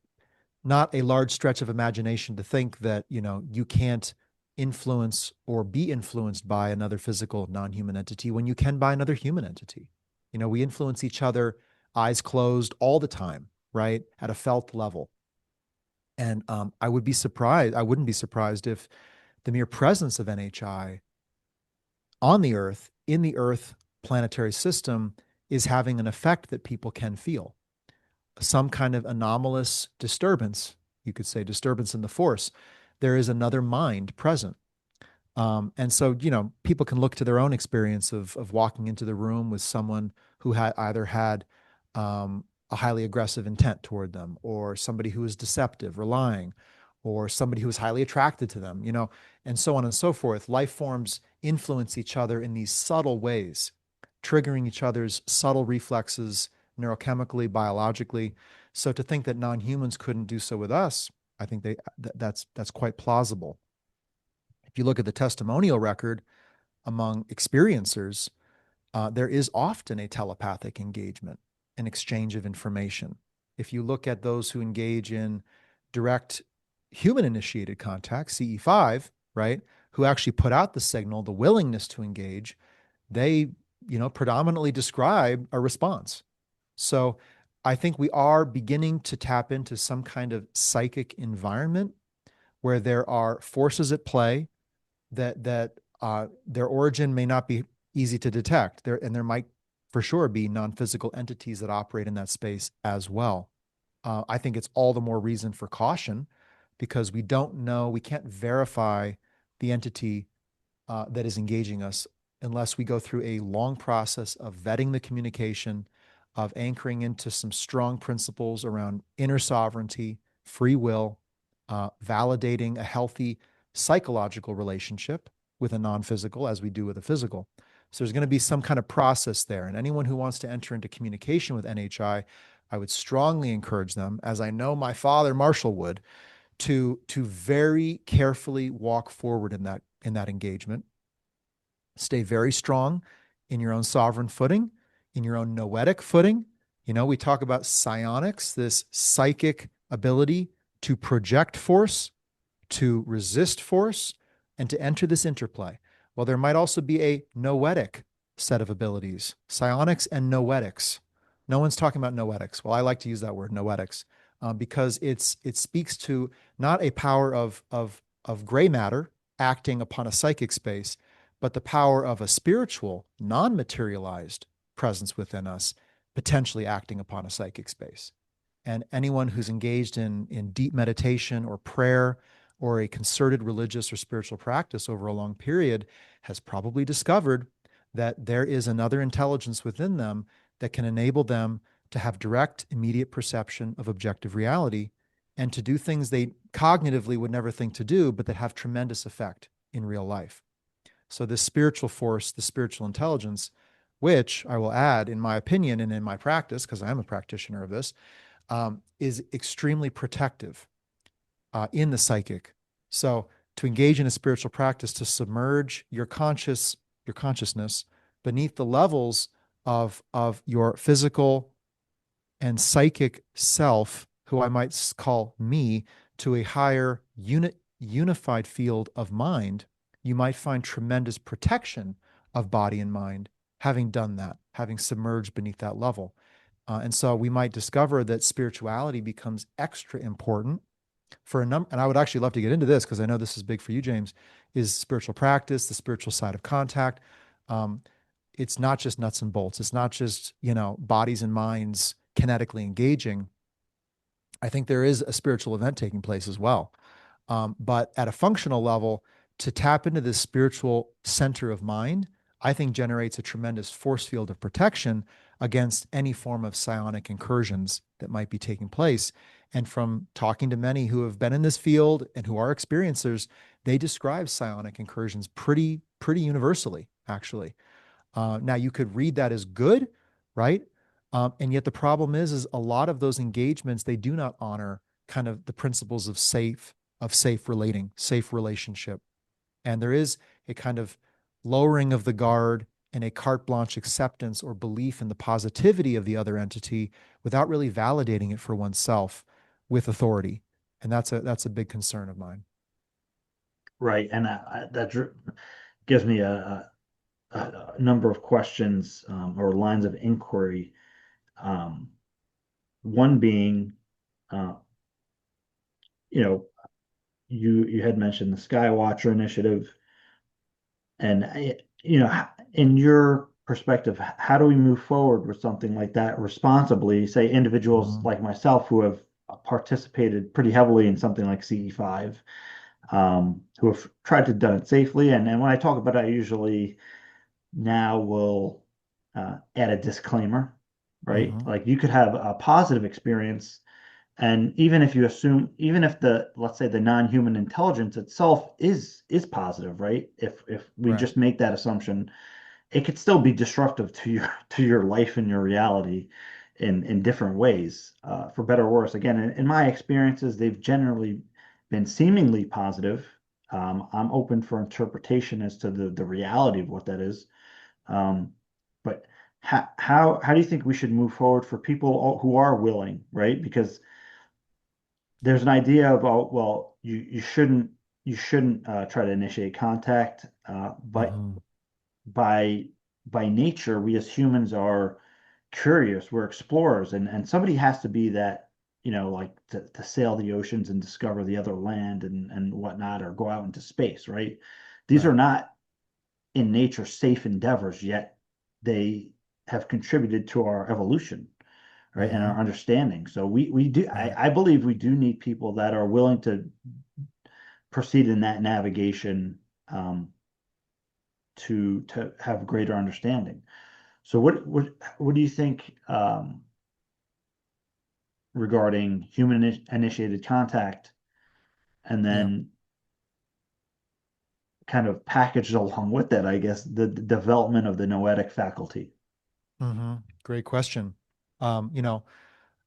not a large stretch of imagination to think that you can't influence or be influenced by another physical non-human entity when you can by another human entity. We influence each other eyes closed all the time, right, at a felt level. And I wouldn't be surprised if the mere presence of NHI on the Earth, in the Earth planetary system, is having an effect that people can feel. Some kind of anomalous disturbance, you could say disturbance in the force. There is another mind present. And so, people can look to their own experience of walking into the room with someone who had either had a highly aggressive intent toward them, or somebody who was deceptive or lying, or somebody who was highly attracted to them, and so on and so forth. Life forms influence each other in these subtle ways, triggering each other's subtle reflexes neurochemically, biologically. So to think that non-humans couldn't do so with us, I think that's quite plausible. If you look at the testimonial record among experiencers, there is often a telepathic engagement, an exchange of information. If you look at those who engage in direct human initiated contact, CE5, right, who actually put out the signal, the willingness to engage, they, predominantly describe a response. So I think we are beginning to tap into some kind of psychic environment where there are forces at play that their origin may not be easy to detect. There might for sure be non-physical entities that operate in that space as well. I think it's all the more reason for caution because we don't know, we can't verify the entity that is engaging us unless we go through a long process of vetting the communication, of anchoring into some strong principles around inner sovereignty, free will, validating a healthy psychological relationship with a non physical as we do with a physical. So there's going to be some kind of process there. And anyone who wants to enter into communication with NHI would strongly encourage them, as I know my father Marshall would, to very carefully walk forward in that engagement. Stay very strong in your own sovereign footing, in your own noetic footing. We talk about psionics, this psychic ability to project force, to resist force, and to enter this interplay. Well, there might also be a noetic set of abilities, psionics and noetics. No one's talking about noetics. Well, I like to use that word, noetics, because it speaks to not a power of gray matter acting upon a psychic space, but the power of a spiritual, non-materialized presence within us, potentially acting upon a psychic space. And anyone who's engaged in deep meditation or prayer or a concerted religious or spiritual practice over a long period has probably discovered that there is another intelligence within them that can enable them to have direct, immediate perception of objective reality and to do things they cognitively would never think to do, but that have tremendous effect in real life. So, this spiritual force, the spiritual intelligence, which I will add, in my opinion and in my practice, because I am a practitioner of this, is extremely protective in the psychic. So, to engage in a spiritual practice, to submerge your consciousness beneath the levels of your physical and psychic self, who I might call me, to a higher unified field of mind, you might find tremendous protection of body and mind having done that, having submerged beneath that level. And so we might discover that spirituality becomes extra important for a number. And I would actually love to get into this because I know this is big for you, James, is spiritual practice, the spiritual side of contact. Um, it's not just nuts and bolts. It's not just, bodies and minds kinetically engaging. I think there is a spiritual event taking place as well. But at a functional level, to tap into this spiritual center of mind, I think generates a tremendous force field of protection against any form of psionic incursions that might be taking place. And from talking to many who have been in this field and who are experiencers, they describe psionic incursions pretty universally, actually. Now you could read that as good, right? And yet the problem is a lot of those engagements, they do not honor kind of the principles of safe relating, safe relationship. And there is a kind of lowering of the guard and a carte blanche acceptance or belief in the positivity of the other entity without really validating it for oneself with authority. And that's a big concern of mine. Right. And gives me a number of questions or lines of inquiry. Um, one being, uh, you know, you had mentioned the Skywatcher initiative, and in your perspective, how do we move forward with something like that responsibly? Say individuals Mhm. like myself who have participated pretty heavily in something like CE5, who have tried to done it safely, and when I talk about it, I usually now will add a disclaimer, right? Mhm. Like you could have a positive experience, and even if you assume, even if let's say the non-human intelligence itself is positive, right? If we Right. just make that assumption, it could still be disruptive to your life and your reality in different ways, for better or worse. Again, in my experiences, they've generally been seemingly positive. I'm open for interpretation as to the reality of what that is. Um, but how do you think we should move forward for people who are willing, right? Because there's an idea about, well, you shouldn't try to initiate contact, but Mhm. by by nature, we as humans are curious, we're explorers, and somebody has to be that, like to sail the oceans and discover the other land and whatnot, or go out into space, right? These are Right. not in nature safe endeavors, yet they have contributed to our evolution, right, and Mhm. our understanding. So we do, Right. I believe we do need people that are willing to proceed in that navigation, um, to have greater understanding. So what do you think, regarding human initiated contact, and Yeah. then kind of packaged along with that, I guess, the development of the noetic faculty? Great question. You know,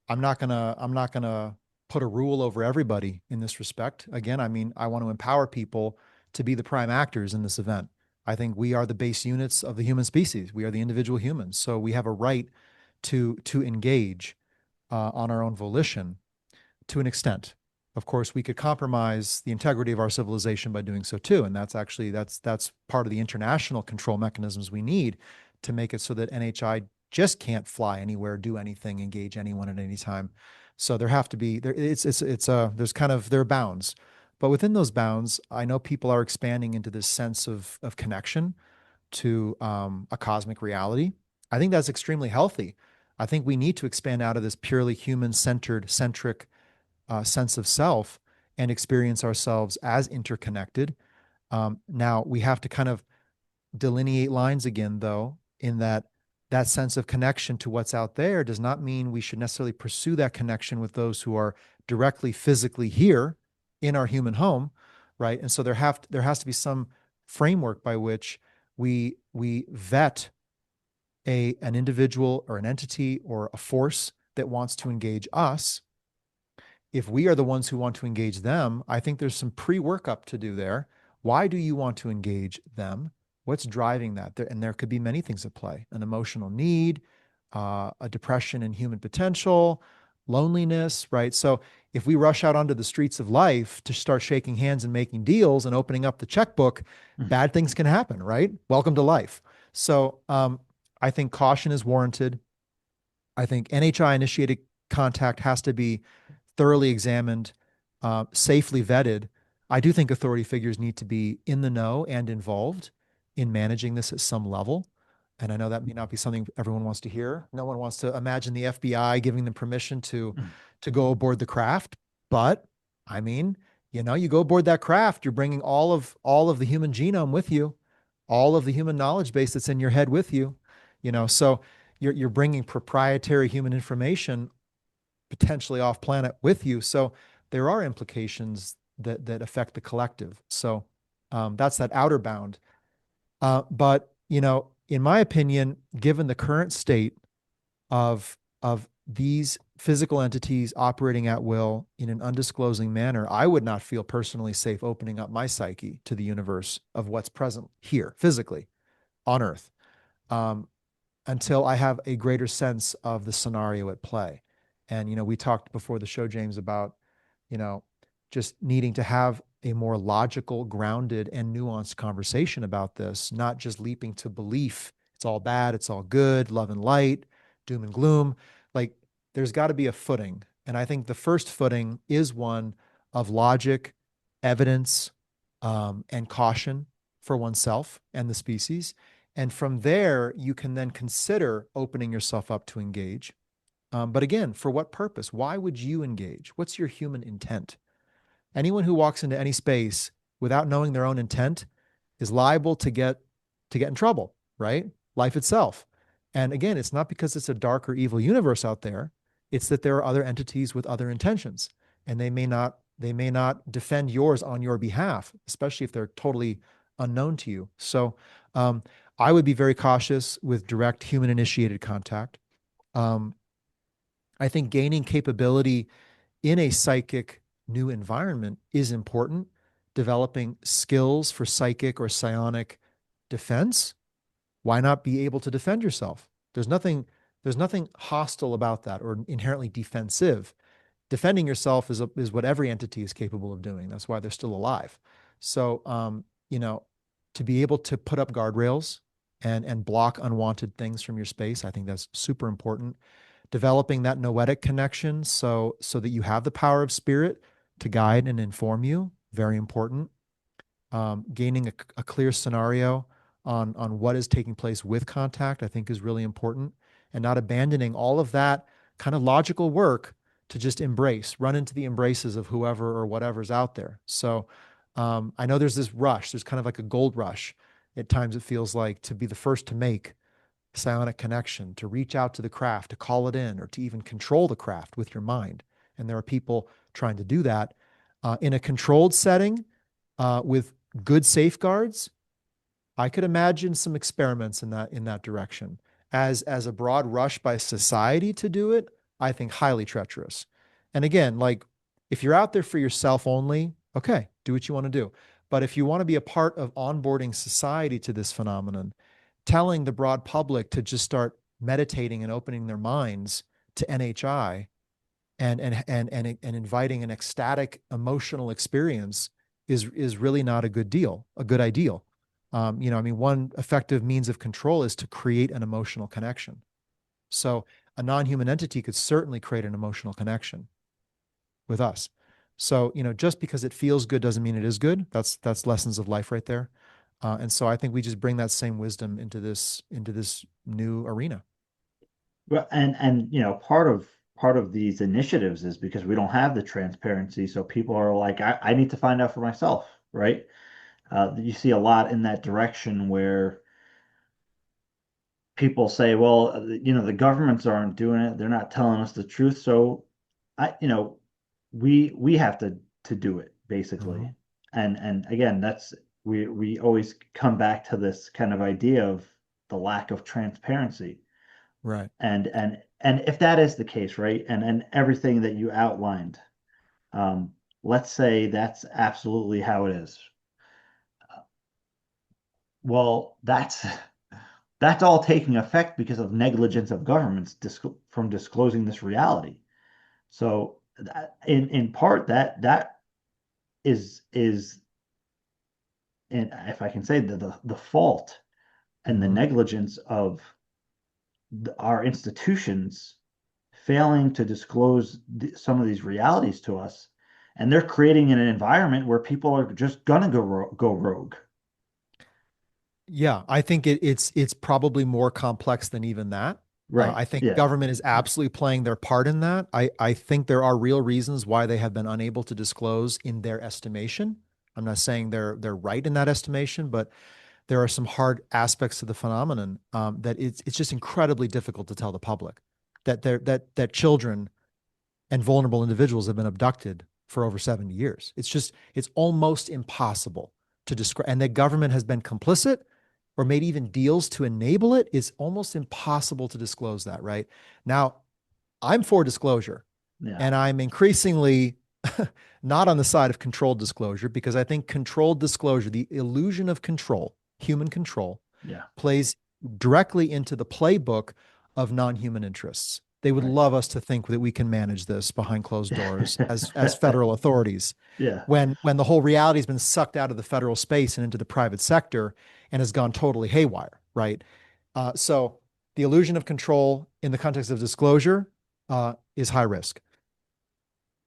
I'm not gonna put a rule over everybody in this respect. Again, I mean, I want to empower people to be the prime actors in this event. I think we are the base units of the human species. We are the individual humans, so we have a right to engage on our own volition to an extent. Of course, we could compromise the integrity of our civilization by doing so too, and that's part of the international control mechanisms we need to make it so that NHI just can't fly anywhere, do anything, engage anyone at any time. So there have to be there. There's kind of there are bounds, but within those bounds, I know people are expanding into this sense of connection to a cosmic reality. I think that's extremely healthy. I think we need to expand out of this purely centric sense of self and experience ourselves as interconnected. Now we have to kind of delineate lines again, though, in that that sense of connection to what's out there does not mean we should necessarily pursue that connection with those who are directly physically here in our human home, right? And so there has to be some framework by which we vet an individual or an entity or a force that wants to engage us. If we are the ones who want to engage them, I think there's some pre-workup to do there. Why do you want to engage them? What's driving that? And there could be many things at play: an emotional need, a depression in human potential, loneliness, right? So if we rush out onto the streets of life to start shaking hands and making deals and opening up the checkbook, bad things can happen, right? Welcome to life. So I think caution is warranted. I think NHI initiated contact has to be thoroughly examined, safely vetted. I do think authority figures need to be in the know and involved in managing this at some level. And I know that may not be something everyone wants to hear. No one wants to imagine the FBI giving them permission to go aboard the craft. But I mean, you go aboard that craft, you're bringing all of the human genome with you, all of the human knowledge base that's in your head with you. So you're bringing proprietary human information potentially off planet with you. So there are implications that affect the collective. So that's that outer bound. But in my opinion, given the current state of these physical entities operating at will in an undisclosing manner, I would not feel personally safe opening up my psyche to the universe of what's present here physically on Earth, until I have a greater sense of the scenario at play. And we talked before the show, James, about just needing to have a more logical, grounded, and nuanced conversation about this, not just leaping to belief. It's all bad, it's all good, love and light, doom and gloom. Like, there's got to be a footing. And I think the first footing is one of logic, evidence, and caution for oneself and the species. And from there, you can then consider opening yourself up to engage. But again, for what purpose? Why would you engage? What's your human intent? Anyone who walks into any space without knowing their own intent is liable to get in trouble, right? Life itself. And again, it's not because it's a dark or evil universe out there. It's that there are other entities with other intentions, and they may not defend yours on your behalf, especially if they're totally unknown to you. So I would be very cautious with direct human initiated contact. I think gaining capability in a psychic new environment is important. Developing skills for psychic or psionic defense. Why not be able to defend yourself? There's nothing hostile about that or inherently defensive. Defending yourself is what every entity is capable of doing. That's why they're still alive. So, to be able to put up guardrails and block unwanted things from your space, I think that's super important. Developing that noetic connection so that you have the power of spirit to guide and inform you, very important. Gaining a clear scenario on what is taking place with contact, I think, is really important, and not abandoning all of that kind of logical work to just run into the embraces of whoever or whatever's out there. So I know there's this rush. There's kind of like a gold rush. At times it feels like, to be the first to make psionic connection, to reach out to the craft, to call it in, or to even control the craft with your mind. And there are people trying to do that in a controlled setting with good safeguards. I could imagine some experiments in that direction. As a broad rush by society to do it, I think highly treacherous. And again, like, if you're out there for yourself only, okay, do what you want to do. But if you want to be a part of onboarding society to this phenomenon, telling the broad public to just start meditating and opening their minds to NHI and inviting an ecstatic emotional experience is really not a good ideal. One effective means of control is to create an emotional connection. So a non-human entity could certainly create an emotional connection with us. So, just because it feels good doesn't mean it is good. That's lessons of life right there. And so I think we just bring that same wisdom into this new arena. Well, and part of these initiatives is because we don't have the transparency, so people are like, I need to find out for myself, right? You see a lot in that direction where people say, well, the governments aren't doing it, they're not telling us the truth, so we have to do it basically. Mhm. And again, that's we always come back to this kind of idea of the lack of transparency. Right. And if that is the case, right, and everything that you outlined, um, let's say that's absolutely how it is. Well, that's all taking effect because of negligence of governments from disclosing this reality. So in part that is and if I can say the fault and the Hmm. negligence of our institutions failing to disclose some of these realities to us, and they're creating an environment where people are just gonna go rogue. Yeah, I think it's probably more complex than even that. Right. I think Yeah. government is absolutely playing their part in that. I think there are real reasons why they have been unable to disclose in their estimation. I'm not saying they're right in that estimation, but there are some hard aspects to the phenomenon that it's just incredibly difficult to tell the public that children and vulnerable individuals have been abducted for over 70 years. It's almost impossible to describe, and the government has been complicit or made even deals to enable it. It's almost impossible to disclose that, right? Now, I'm for disclosure, Yeah. and I'm increasingly not on the side of controlled disclosure because I think controlled disclosure, the illusion of control, human control, Yeah. plays directly into the playbook of non-human interests. They would Right. love us to think that we can manage this behind closed doors as federal authorities. Yeah. When the whole reality has been sucked out of the federal space and into the private sector and has gone totally haywire, right? So the illusion of control in the context of disclosure is high risk.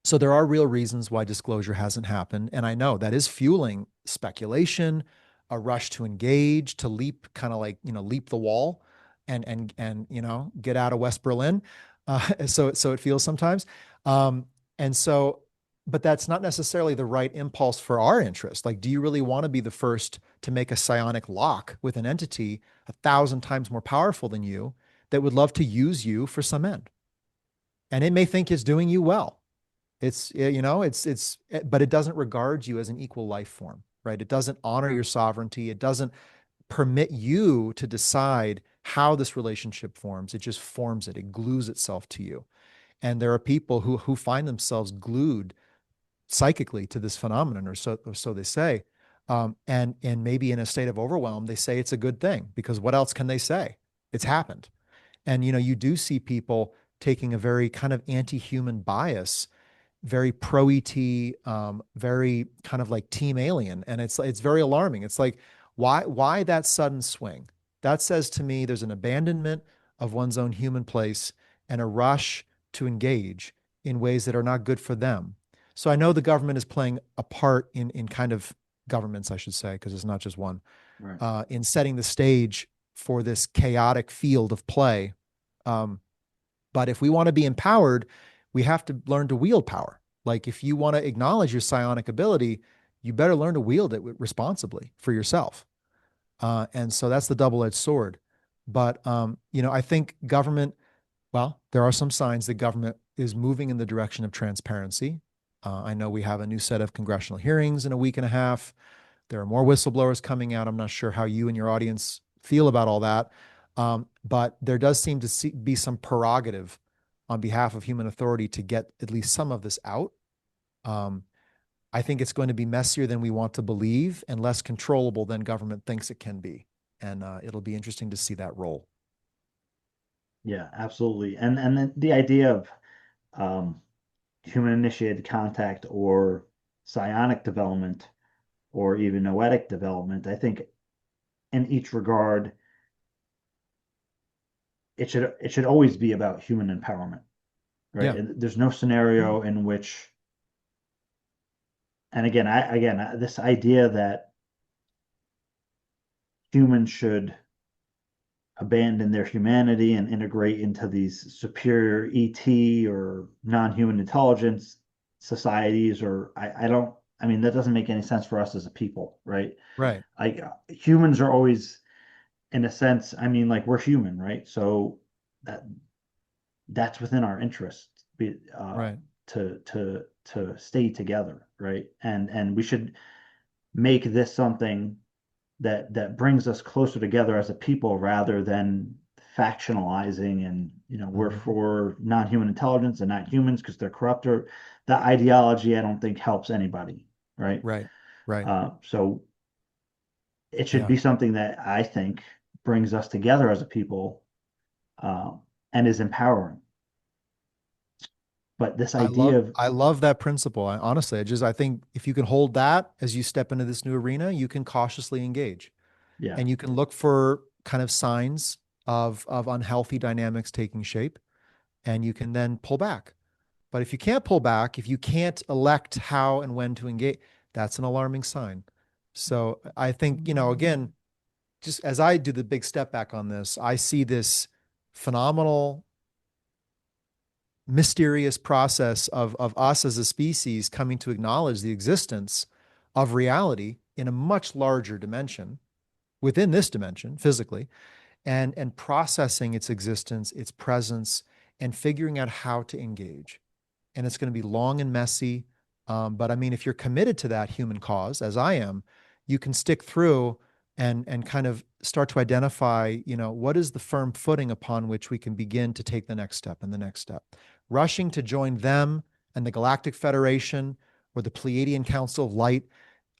So there are real reasons why disclosure hasn't happened. And I know that is fueling speculation, a rush to engage, to leap, kind of like, leap the wall and get out of West Berlin. So it feels sometimes. And so, but that's not necessarily the right impulse for our interest. Like, do you really want to be the first to make a psionic lock with an entity 1,000 times more powerful than you that would love to use you for some end? And it may think it's doing you well. But it doesn't regard you as an equal life form, right? It doesn't honor your sovereignty. It doesn't permit you to decide how this relationship forms. It just forms it. It glues itself to you. And there are people who find themselves glued psychically to this phenomenon, or so they say. And maybe in a state of overwhelm, they say it's a good thing because what else can they say? It's happened. And you do see people taking a very kind of anti-human bias, very pro ET, very kind of like Team Alien, and it's very alarming. It's like why that sudden swing? That says to me there's an abandonment of one's own human place and a rush to engage in ways that are not good for them. So I know the government is playing a part in kind of governments, I should say, because it's not just one, Right. in setting the stage for this chaotic field of play. Um, but if we want to be empowered, we have to learn to wield power. Like if you want to acknowledge your psionic ability, you better learn to wield it responsibly for yourself. And so that's the double-edged sword. But I think government. Well, there are some signs that government is moving in the direction of transparency. I know we have a new set of congressional hearings in a week and a half. There are more whistleblowers coming out. I'm not sure how you and your audience feel about all that. But there does seem to be some prerogative on behalf of human authority to get at least some of this out. Um, I think it's going to be messier than we want to believe and less controllable than government thinks it can be. And it'll be interesting to see that role. Yeah, absolutely. And then the idea of um, human initiated contact or psionic development or even noetic development, I think in each regard it should always be about human empowerment, right? Yeah. And there's no scenario in which, and this idea that humans should abandon their humanity and integrate into these superior ET or non-human intelligence societies, or I don't, I mean, that doesn't make any sense for us as a people, right? Right. Like humans are always, in a sense, I mean, like we're human, right? So that that's within our interest, Right. to stay together, right? And we should make this something that brings us closer together as a people rather than factionalizing and we're Mhm. for non-human intelligence and not humans because they're corrupt, or that ideology I don't think helps anybody, right? Right. Right. So it should Yeah. be something that I think brings us together as a people, um, and is empowering. But this idea of, I love that principle. Honestly, I think if you can hold that as you step into this new arena, you can cautiously engage yeah. and you can look for kind of signs of unhealthy dynamics taking shape and you can then pull back. But if you can't pull back, if you can't elect how and when to engage, that's an alarming sign. So I think, again, just as I do the big step back on this, I see this phenomenal mysterious process of us as a species coming to acknowledge the existence of reality in a much larger dimension within this dimension physically, and processing its existence, its presence, and figuring out how to engage. And it's going to be long and messy, but I mean, if you're committed to that human cause as I am, you can stick through and kind of start to identify, what is the firm footing upon which we can begin to take the next step and the next step. Rushing to join them and the Galactic Federation or the Pleiadian Council of Light,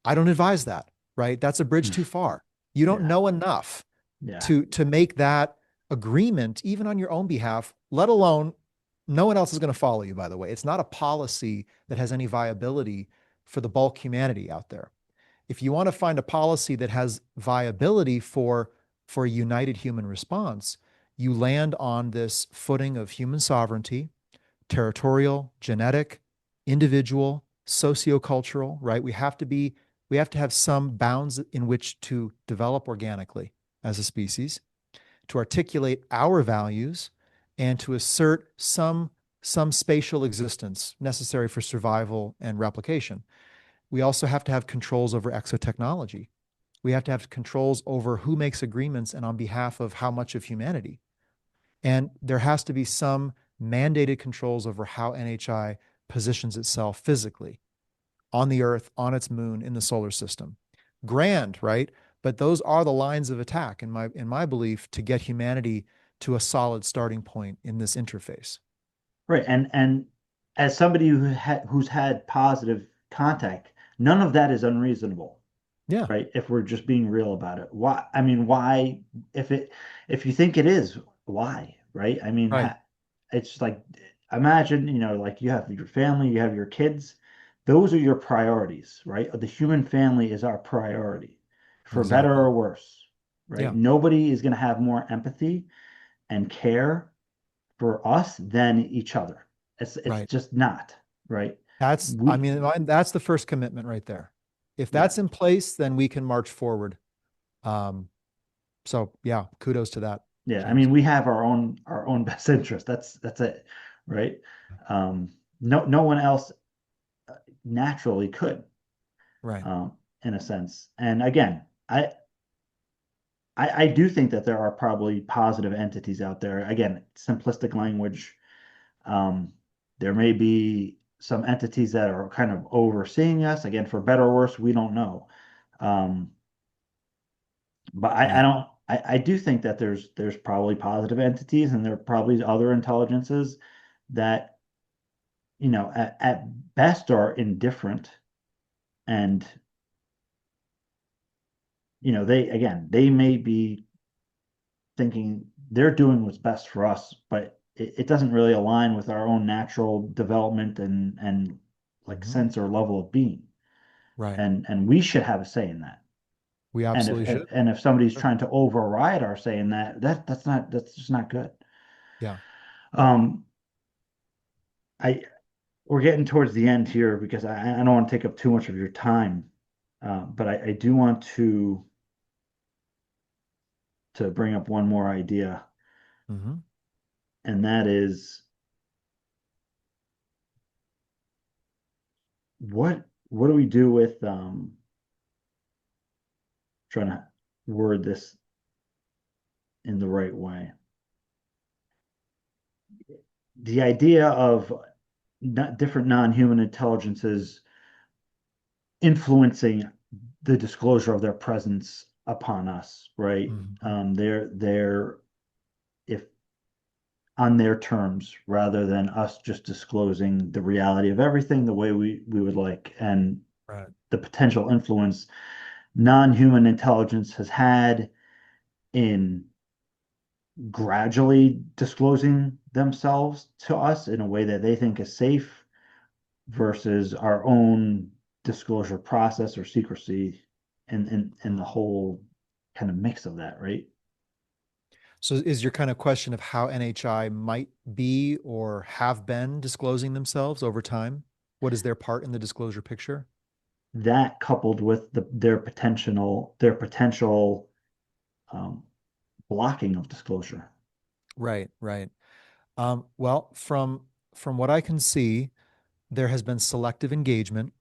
I don't advise that, right? That's a bridge too far. You don't Yeah. know enough Yeah. to make that agreement even on your own behalf, let alone no one else is going to follow you, by the way. It's not a policy that has any viability for the bulk humanity out there. If you want to find a policy that has viability for a united human response, you land on this footing of human sovereignty, territorial, genetic, individual, sociocultural, right? We have to have some bounds in which to develop organically as a species, to articulate our values, and to assert some spatial existence necessary for survival and replication. We also have to have controls over exotechnology. We have to have controls over who makes agreements and on behalf of how much of humanity. And there has to be some mandated controls over how NHI positions itself physically on the Earth, on its moon, in the solar system. Grand, right? But those are the lines of attack, in my belief, to get humanity to a solid starting point in this interface. Right. And as somebody who's had positive contact, none of that is unreasonable, Yeah, right? If we're just being real about it. Why? I mean, why, if it, if you think it is, why, right? I mean, right. it's like, imagine, like you have your family, you have your kids. Those are your priorities, right? The human family is our priority, for better Exactly. or worse, right? Yeah, Nobody is going to have more empathy and care for us than each other. It's right. just not, right? I We mean, that's the first commitment right there. If Yeah. that's in place, then we can march forward. Um, so yeah, kudos to that, Yeah, I James. mean we have our own best interest. That's it, right? No one else naturally could, Right. in a sense. And again, I do think that there are probably positive entities out there. Again, simplistic language. Um, there may be some entities that are kind of overseeing us. Again, for better or worse, we don't know. Um, but I Yeah. don't I do think that there's probably positive entities and there are probably other intelligences that at best are indifferent, and they may be thinking they're doing what's best for us, but it doesn't really align with our own natural development and like Hmm. sense or level of being, Right. and we should have a say in that. We And absolutely should. if somebody's Sure. trying to override our saying that, that's just not good. Yeah. Um, I we're getting towards the end here because I don't want to take up too much of your time, but I do want to bring up one more idea, Hmm. and that is what do we do with trying to word this in the right way? The idea of not different non-human intelligences influencing the disclosure of their presence upon us, right? Hmm. They're if on their terms rather than us just disclosing the reality of everything the way we would like, and Right. the potential influence non-human intelligence has had in gradually disclosing themselves to us in a way that they think is safe versus our own disclosure process or secrecy, and the Mm. whole kind of mix of that, right? So is your kind of question of how NHI might be or have been disclosing themselves over time? What is their part in the disclosure picture? That coupled with their potential um, blocking of disclosure. Right, right. Well, from what I can see, there has been selective engagement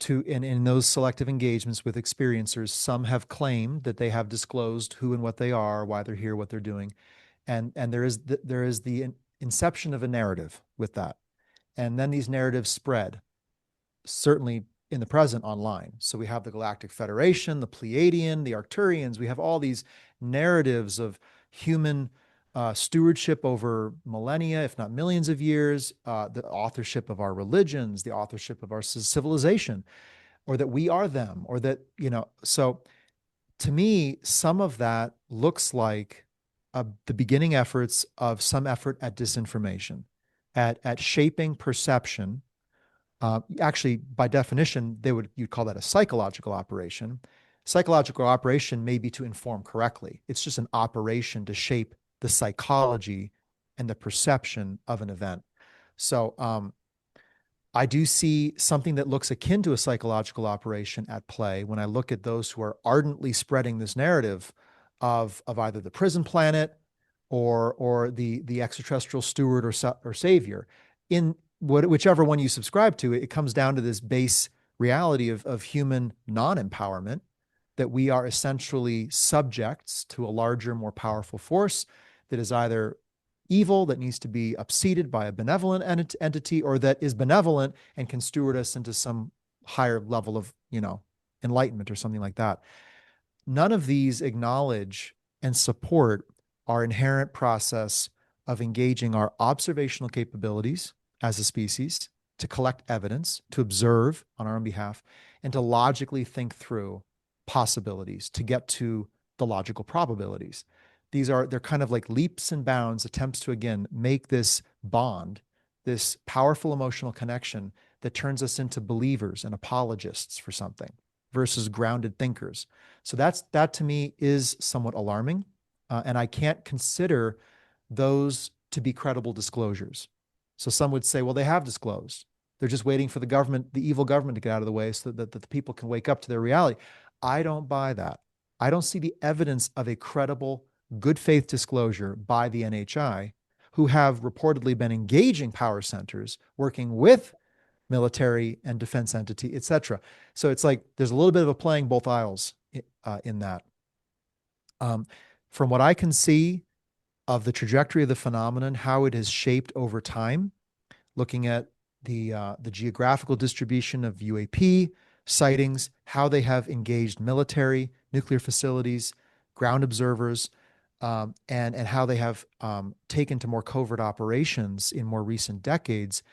to, and in those selective engagements with experiencers, some have claimed that they have disclosed who and what they are, why they're here, what they're doing, and there is the inception of a narrative with that, and then these narratives spread, certainly in the present online. So we have the Galactic Federation, the Pleiadian, the Arcturians. We have all these narratives of human stewardship over millennia, if not millions of years, the authorship of our religions, the authorship of our civilization, or that we are them, or that, so to me, some of that looks like the beginning efforts of some effort at disinformation, at shaping perception. Actually, by definition, you'd call that a psychological operation. Psychological operation may be to inform correctly. It's just an operation to shape the psychology and the perception of an event. So I do see something that looks akin to a psychological operation at play when I look at those who are ardently spreading this narrative of either the prison planet or the extraterrestrial steward or savior. In whichever one you subscribe to, it comes down to this base reality of human non-empowerment, that we are essentially subjects to a larger, more powerful force that is either evil, that needs to be upseated by a benevolent entity, or that is benevolent and can steward us into some higher level of, enlightenment or something like that. None of these acknowledge and support our inherent process of engaging our observational capabilities as a species to collect evidence, to observe on our own behalf, and to logically think through possibilities to get to the logical probabilities. They're kind of like leaps and bounds, attempts to again make this bond, this powerful emotional connection that turns us into believers and apologists for something versus grounded thinkers. So that to me is somewhat alarming, and I can't consider those to be credible disclosures. So some would say, well, they have disclosed. They're just waiting for the government, the evil government, to get out of the way so that the people can wake up to their reality. I don't buy that. I don't see the evidence of a credible, good faith disclosure by the NHI, who have reportedly been engaging power centers, working with military and defense entity, et cetera. So it's like there's a little bit of a playing both aisles in that. Um, from what I can see of the trajectory of the phenomenon, how it has shaped over time, looking at the geographical distribution of UAP sightings, how they have engaged military, nuclear facilities, ground observers, and how they have taken to more covert operations in more recent decades.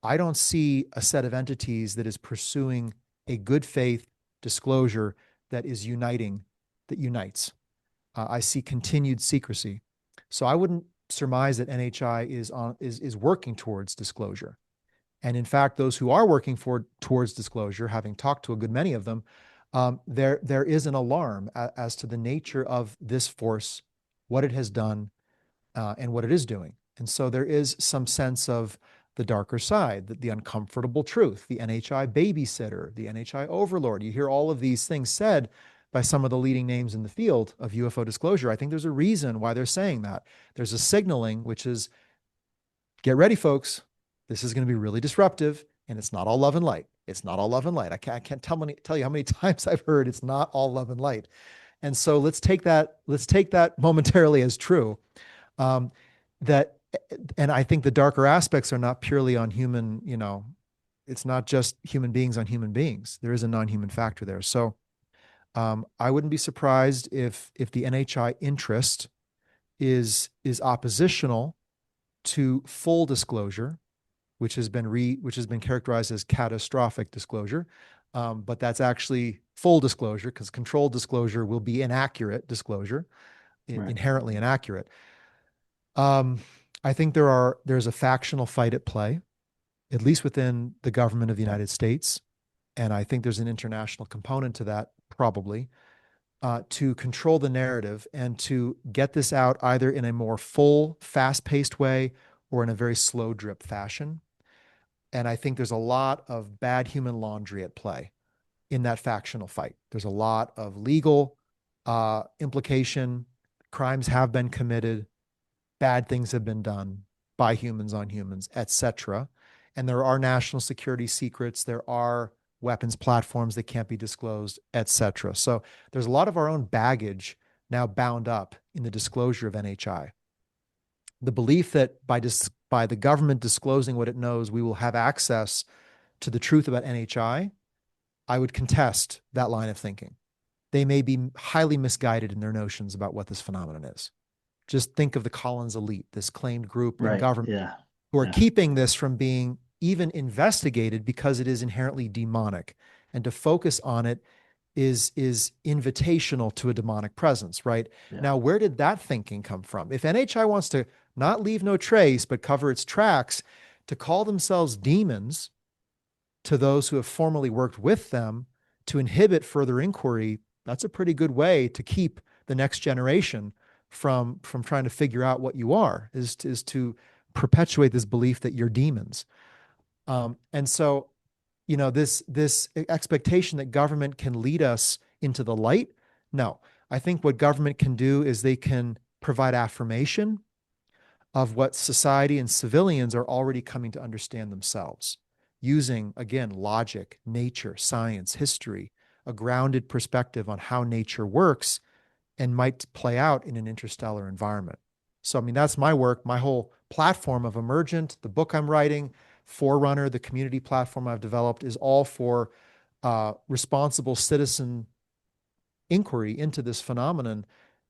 I don't see a set of entities that is pursuing a good faith disclosure that is uniting, that unites. I see continued secrecy. So I wouldn't surmise that NHI is working towards disclosure. And in fact, those who are working towards disclosure, having talked to a good many of them, there is an alarm as to the nature of this force, what it has done, and what it is doing. And so there is some sense of the darker side, the uncomfortable truth, the NHI babysitter, the NHI overlord. You hear all of these things said by some of the leading names in the field of UFO disclosure. I think there's a reason why they're saying that. There's a signaling, which is get ready, folks. This is going to be really disruptive, and it's not all love and light. It's not all love and light. I can't tell you how many times I've heard it's not all love and light. And so let's take that momentarily as true. Um, that and I think the darker aspects are not purely on human, it's not just human beings on human beings. There is a non-human factor there. So I wouldn't be surprised if the NHI interest is oppositional to full disclosure, which has been characterized as catastrophic disclosure. But that's actually full disclosure, because controlled disclosure will be inaccurate disclosure, Right. inherently inaccurate. Um, I think there's a factional fight at play, at least within the government of the United States, and I think there's an international component to that probably, to control the narrative and to get this out either in a more full, fast-paced way or in a very slow drip fashion. And I think there's a lot of bad human laundry at play in that factional fight. There's a lot of legal implication. Crimes have been committed, bad things have been done by humans on humans, etc. And there are national security secrets. There are weapons platforms that can't be disclosed, etc. So there's a lot of our own baggage now bound up in the disclosure of NHI. The belief that by the government disclosing what it knows, we will have access to the truth about NHI, I would contest that line of thinking. They may be highly misguided in their notions about what this phenomenon is. Just think of the Collins elite, this claimed group in Right. government Yeah. who are Yeah. keeping this from being even investigated because it is inherently demonic. And to focus on it is invitational to a demonic presence, right? Yeah. Now, where did that thinking come from? If NHI wants to not leave no trace, but cover its tracks, to call themselves demons to those who have formerly worked with them to inhibit further inquiry, that's a pretty good way to keep the next generation from trying to figure out what you are, is to perpetuate this belief that you're demons. And so, this expectation that government can lead us into the light. No, I think what government can do is they can provide affirmation of what society and civilians are already coming to understand themselves, using, again, logic, nature, science, history, a grounded perspective on how nature works and might play out in an interstellar environment. So, I mean, that's my work, my whole platform of Emergent, the book I'm writing, Forerunner, the community platform I've developed, is all for responsible citizen inquiry into this phenomenon,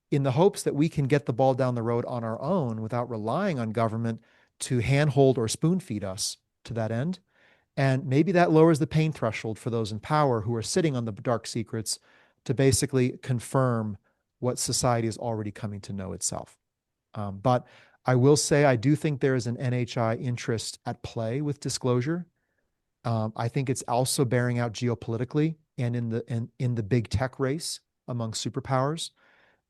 in the hopes that we can get the ball down the road on our own without relying on government to handhold or spoon feed us to that end. And maybe that lowers the pain threshold for those in power who are sitting on the dark secrets to basically confirm what society is already coming to know itself. But I will say, I do think there is an NHI interest at play with disclosure. I think it's also bearing out geopolitically and in the big tech race among superpowers.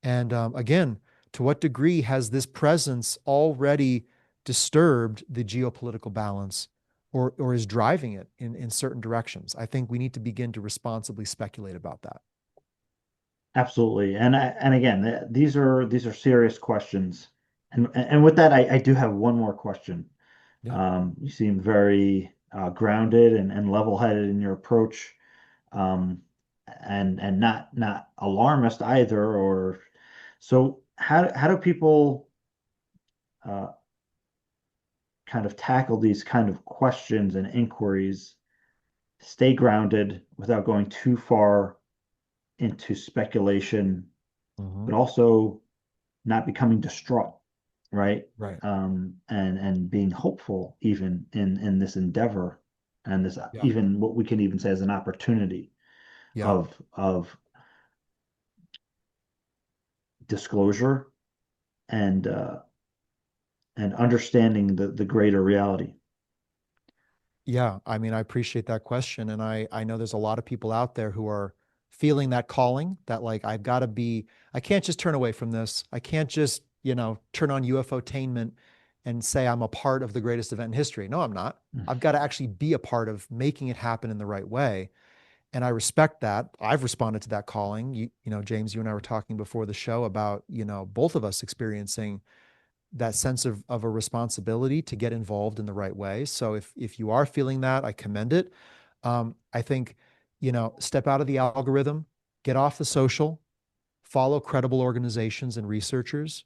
And again, to what degree has this presence already disturbed the geopolitical balance, or is driving it in certain directions? I think we need to begin to responsibly speculate about that. Absolutely. And again, these are serious questions. And with that, I do have one more question. Yeah. You seem very grounded and level-headed in your approach, um, and not alarmist either. Or so how do people uh, kind of tackle these kind of questions and inquiries, stay grounded without going too far into speculation, Mhm. but also not becoming distraught, right? Right. And being hopeful even in this endeavor, and this Yeah. even what we can even say as an opportunity Yeah. of disclosure and understanding the greater reality. Yeah. I mean, I appreciate that question. And I know there's a lot of people out there who are feeling that calling, that like, I can't just turn away from this. I can't just, turn on UFOtainment and say I'm a part of the greatest event in history. No, I'm not. I've got to actually be a part of making it happen in the right way. And I respect that. I've responded to that calling. James, you and I were talking before the show about, both of us experiencing that sense of a responsibility to get involved in the right way. So if you are feeling that, I commend it. I think, step out of the algorithm, get off the social, follow credible organizations and researchers,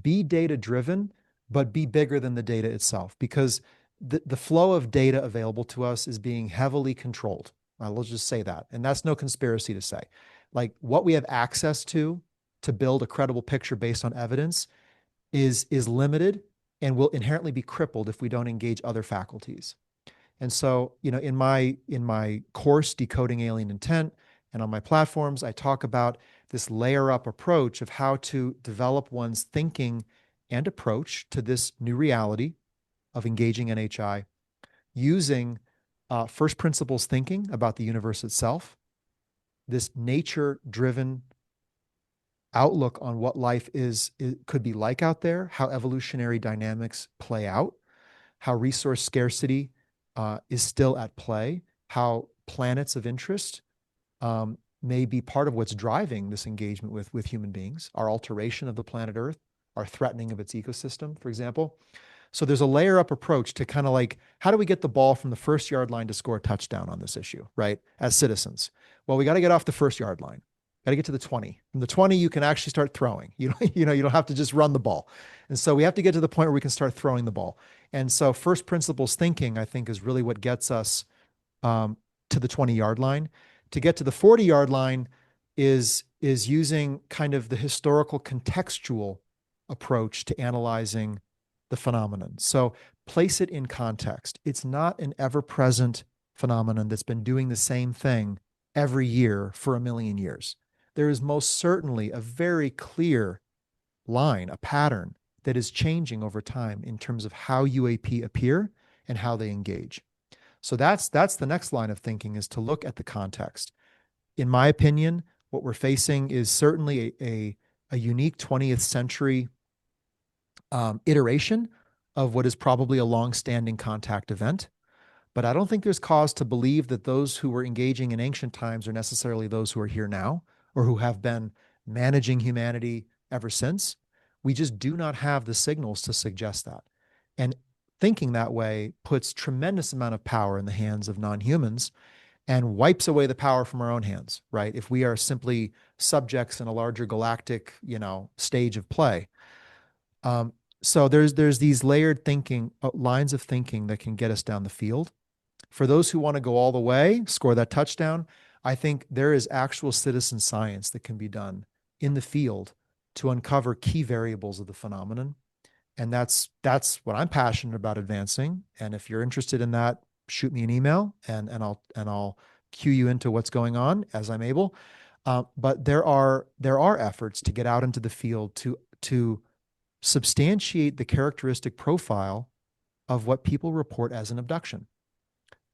be data driven, but be bigger than the data itself, because the flow of data available to us is being heavily controlled. Let's just say that. And that's no conspiracy to say. Like, what we have access to build a credible picture based on evidence is limited and will inherently be crippled if we don't engage other faculties. And so, in my course, Decoding Alien Intent, and on my platforms, I talk about this layer up approach of how to develop one's thinking and approach to this new reality of engaging NHI using first principles thinking about the universe itself, this nature driven outlook on what life could be like out there, how evolutionary dynamics play out, how resource scarcity is still at play, how planets of interest may be part of what's driving this engagement with human beings, our alteration of the planet Earth, our threatening of its ecosystem, for example. So there's a layer up approach to kind of like, how do we get the ball from the first yard line to score a touchdown on this issue, right? As citizens. Well, we got to get off the first yard line. Got to get to the 20. From the 20, you can actually start throwing. You don't have to just run the ball. And so we have to get to the point where we can start throwing the ball. And so first principles thinking, I think, is really what gets us to the 20-yard line. To get to the 40-yard line is using kind of the historical contextual approach to analyzing the phenomenon. So place it in context. It's not an ever-present phenomenon that's been doing the same thing every year for a million years. There is most certainly a very clear line, a pattern that is changing over time in terms of how UAP appear and how they engage. So that's the next line of thinking, is to look at the context. In my opinion, what we're facing is certainly a unique 20th century iteration of what is probably a long-standing contact event. But I don't think there's cause to believe that those who were engaging in ancient times are necessarily those who are here now, or who have been managing humanity ever since. We just do not have the signals to suggest that. And thinking that way puts tremendous amount of power in the hands of non-humans and wipes away the power from our own hands, right? If we are simply subjects in a larger galactic, stage of play. So there's these layered thinking, lines of thinking that can get us down the field. For those who want to go all the way, score that touchdown, I think there is actual citizen science that can be done in the field to uncover key variables of the phenomenon. And that's what I'm passionate about advancing. And if you're interested in that, shoot me an email and I'll cue you into what's going on as I'm able. But there are efforts to get out into the field to substantiate the characteristic profile of what people report as an abduction.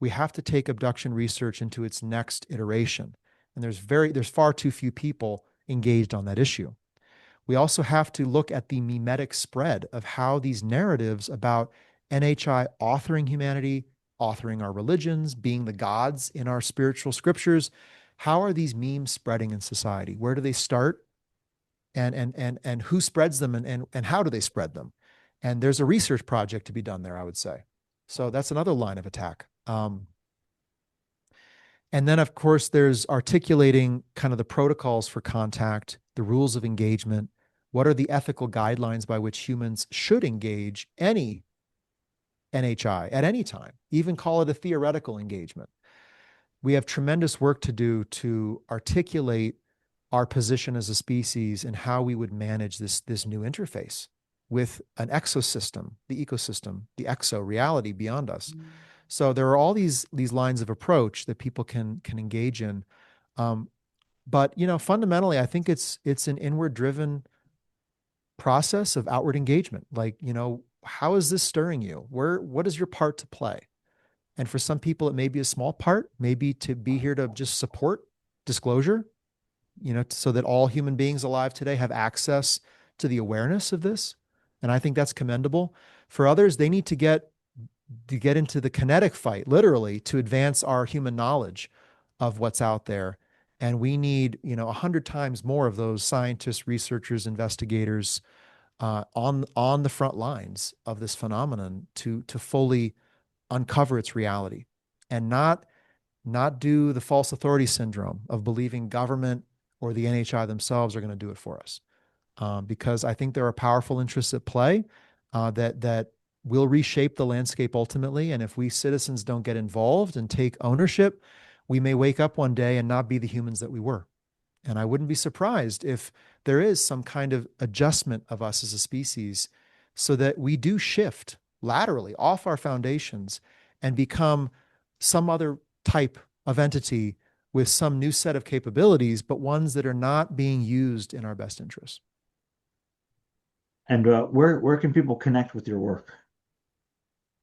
We have to take abduction research into its next iteration. And there's far too few people engaged on that issue. We also have to look at the mimetic spread of how these narratives about NHI authoring humanity, authoring our religions, being the gods in our spiritual scriptures, how are these memes spreading in society? Where do they start? And who spreads them, and how do they spread them? And there's a research project to be done there, I would say. So that's another line of attack. And then, of course, there's articulating kind of the protocols for contact, the rules of engagement. What are the ethical guidelines by which humans should engage any NHI at any time, even call it a theoretical engagement? We have tremendous work to do to articulate our position as a species and how we would manage this new interface with an exosystem, the ecosystem, the exo reality beyond us. Mm-hmm. So there are all these lines of approach that people can engage in. But fundamentally, I think it's an inward driven process of outward engagement. Like, how is this stirring you? What is your part to play? And for some people, it may be a small part, maybe to be here to just support disclosure, so that all human beings alive today have access to the awareness of this. And I think that's commendable. For others, they need to get into the kinetic fight, literally, to advance our human knowledge of what's out there. And we need, 100 times more of those scientists, researchers, investigators on the front lines of this phenomenon to fully uncover its reality, and not do the false authority syndrome of believing government or the NHI themselves are going to do it for us. Because I think there are powerful interests at play that will reshape the landscape ultimately. And if we citizens don't get involved and take ownership, we may wake up one day and not be the humans that we were. And I wouldn't be surprised if there is some kind of adjustment of us as a species so that we do shift laterally off our foundations and become some other type of entity with some new set of capabilities, but ones that are not being used in our best interests. And where can people connect with your work?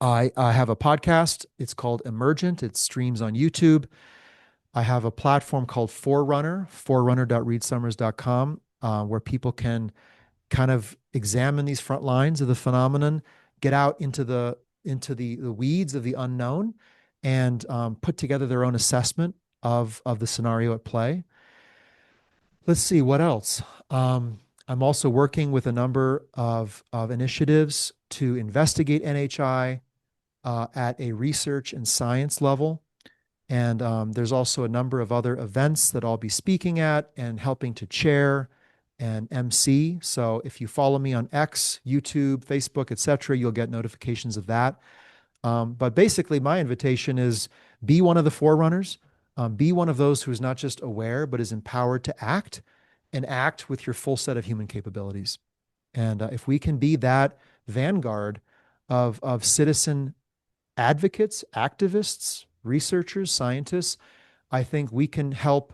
I have a podcast. It's called Emergent. It streams on YouTube. I have a platform called Forerunner, forerunner.reedsummers.com, where people can kind of examine these front lines of the phenomenon, get out into the weeds of the unknown, and put together their own assessment of the scenario at play. Let's see what else. I'm also working with a number of initiatives to investigate NHI at a research and science level. And there's also a number of other events that I'll be speaking at and helping to chair and MC. So if you follow me on X, YouTube, Facebook, etc., you'll get notifications of that. But basically, my invitation is be one of the forerunners, be one of those who is not just aware, but is empowered to act and act with your full set of human capabilities. And if we can be that vanguard of citizen advocates, activists, researchers, scientists, I think we can help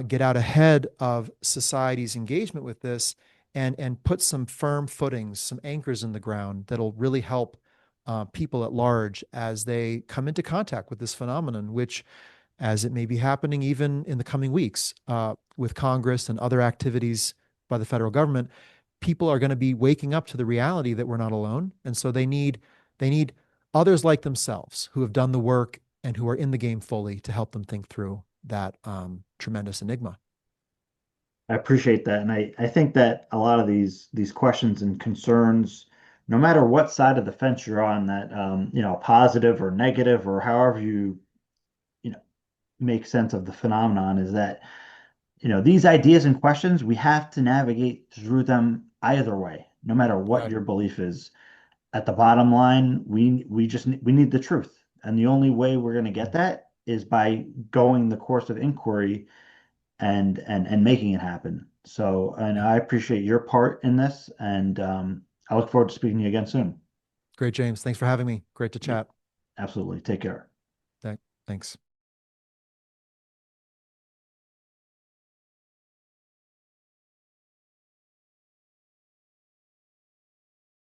get out ahead of society's engagement with this and put some firm footings, some anchors in the ground that'll really help people at large as they come into contact with this phenomenon, which, as it may be happening even in the coming weeks with Congress and other activities by the federal government, people are going to be waking up to the reality that we're not alone, and so they need others like themselves who have done the work and who are in the game fully to help them think through that tremendous enigma. I appreciate that. And I think that a lot of these questions and concerns, no matter what side of the fence you're on, that positive or negative or however you know make sense of the phenomenon, is that these ideas and questions, we have to navigate through them either way, no matter what Right. your belief is. At the bottom line, we need the truth. And the only way we're going to get that is by going the course of inquiry and making it happen. So, and Yeah. I appreciate your part in this, and I look forward to speaking to you again soon. Great, James. Thanks for having me. Great to Yep, chat. absolutely. Take care. Thanks.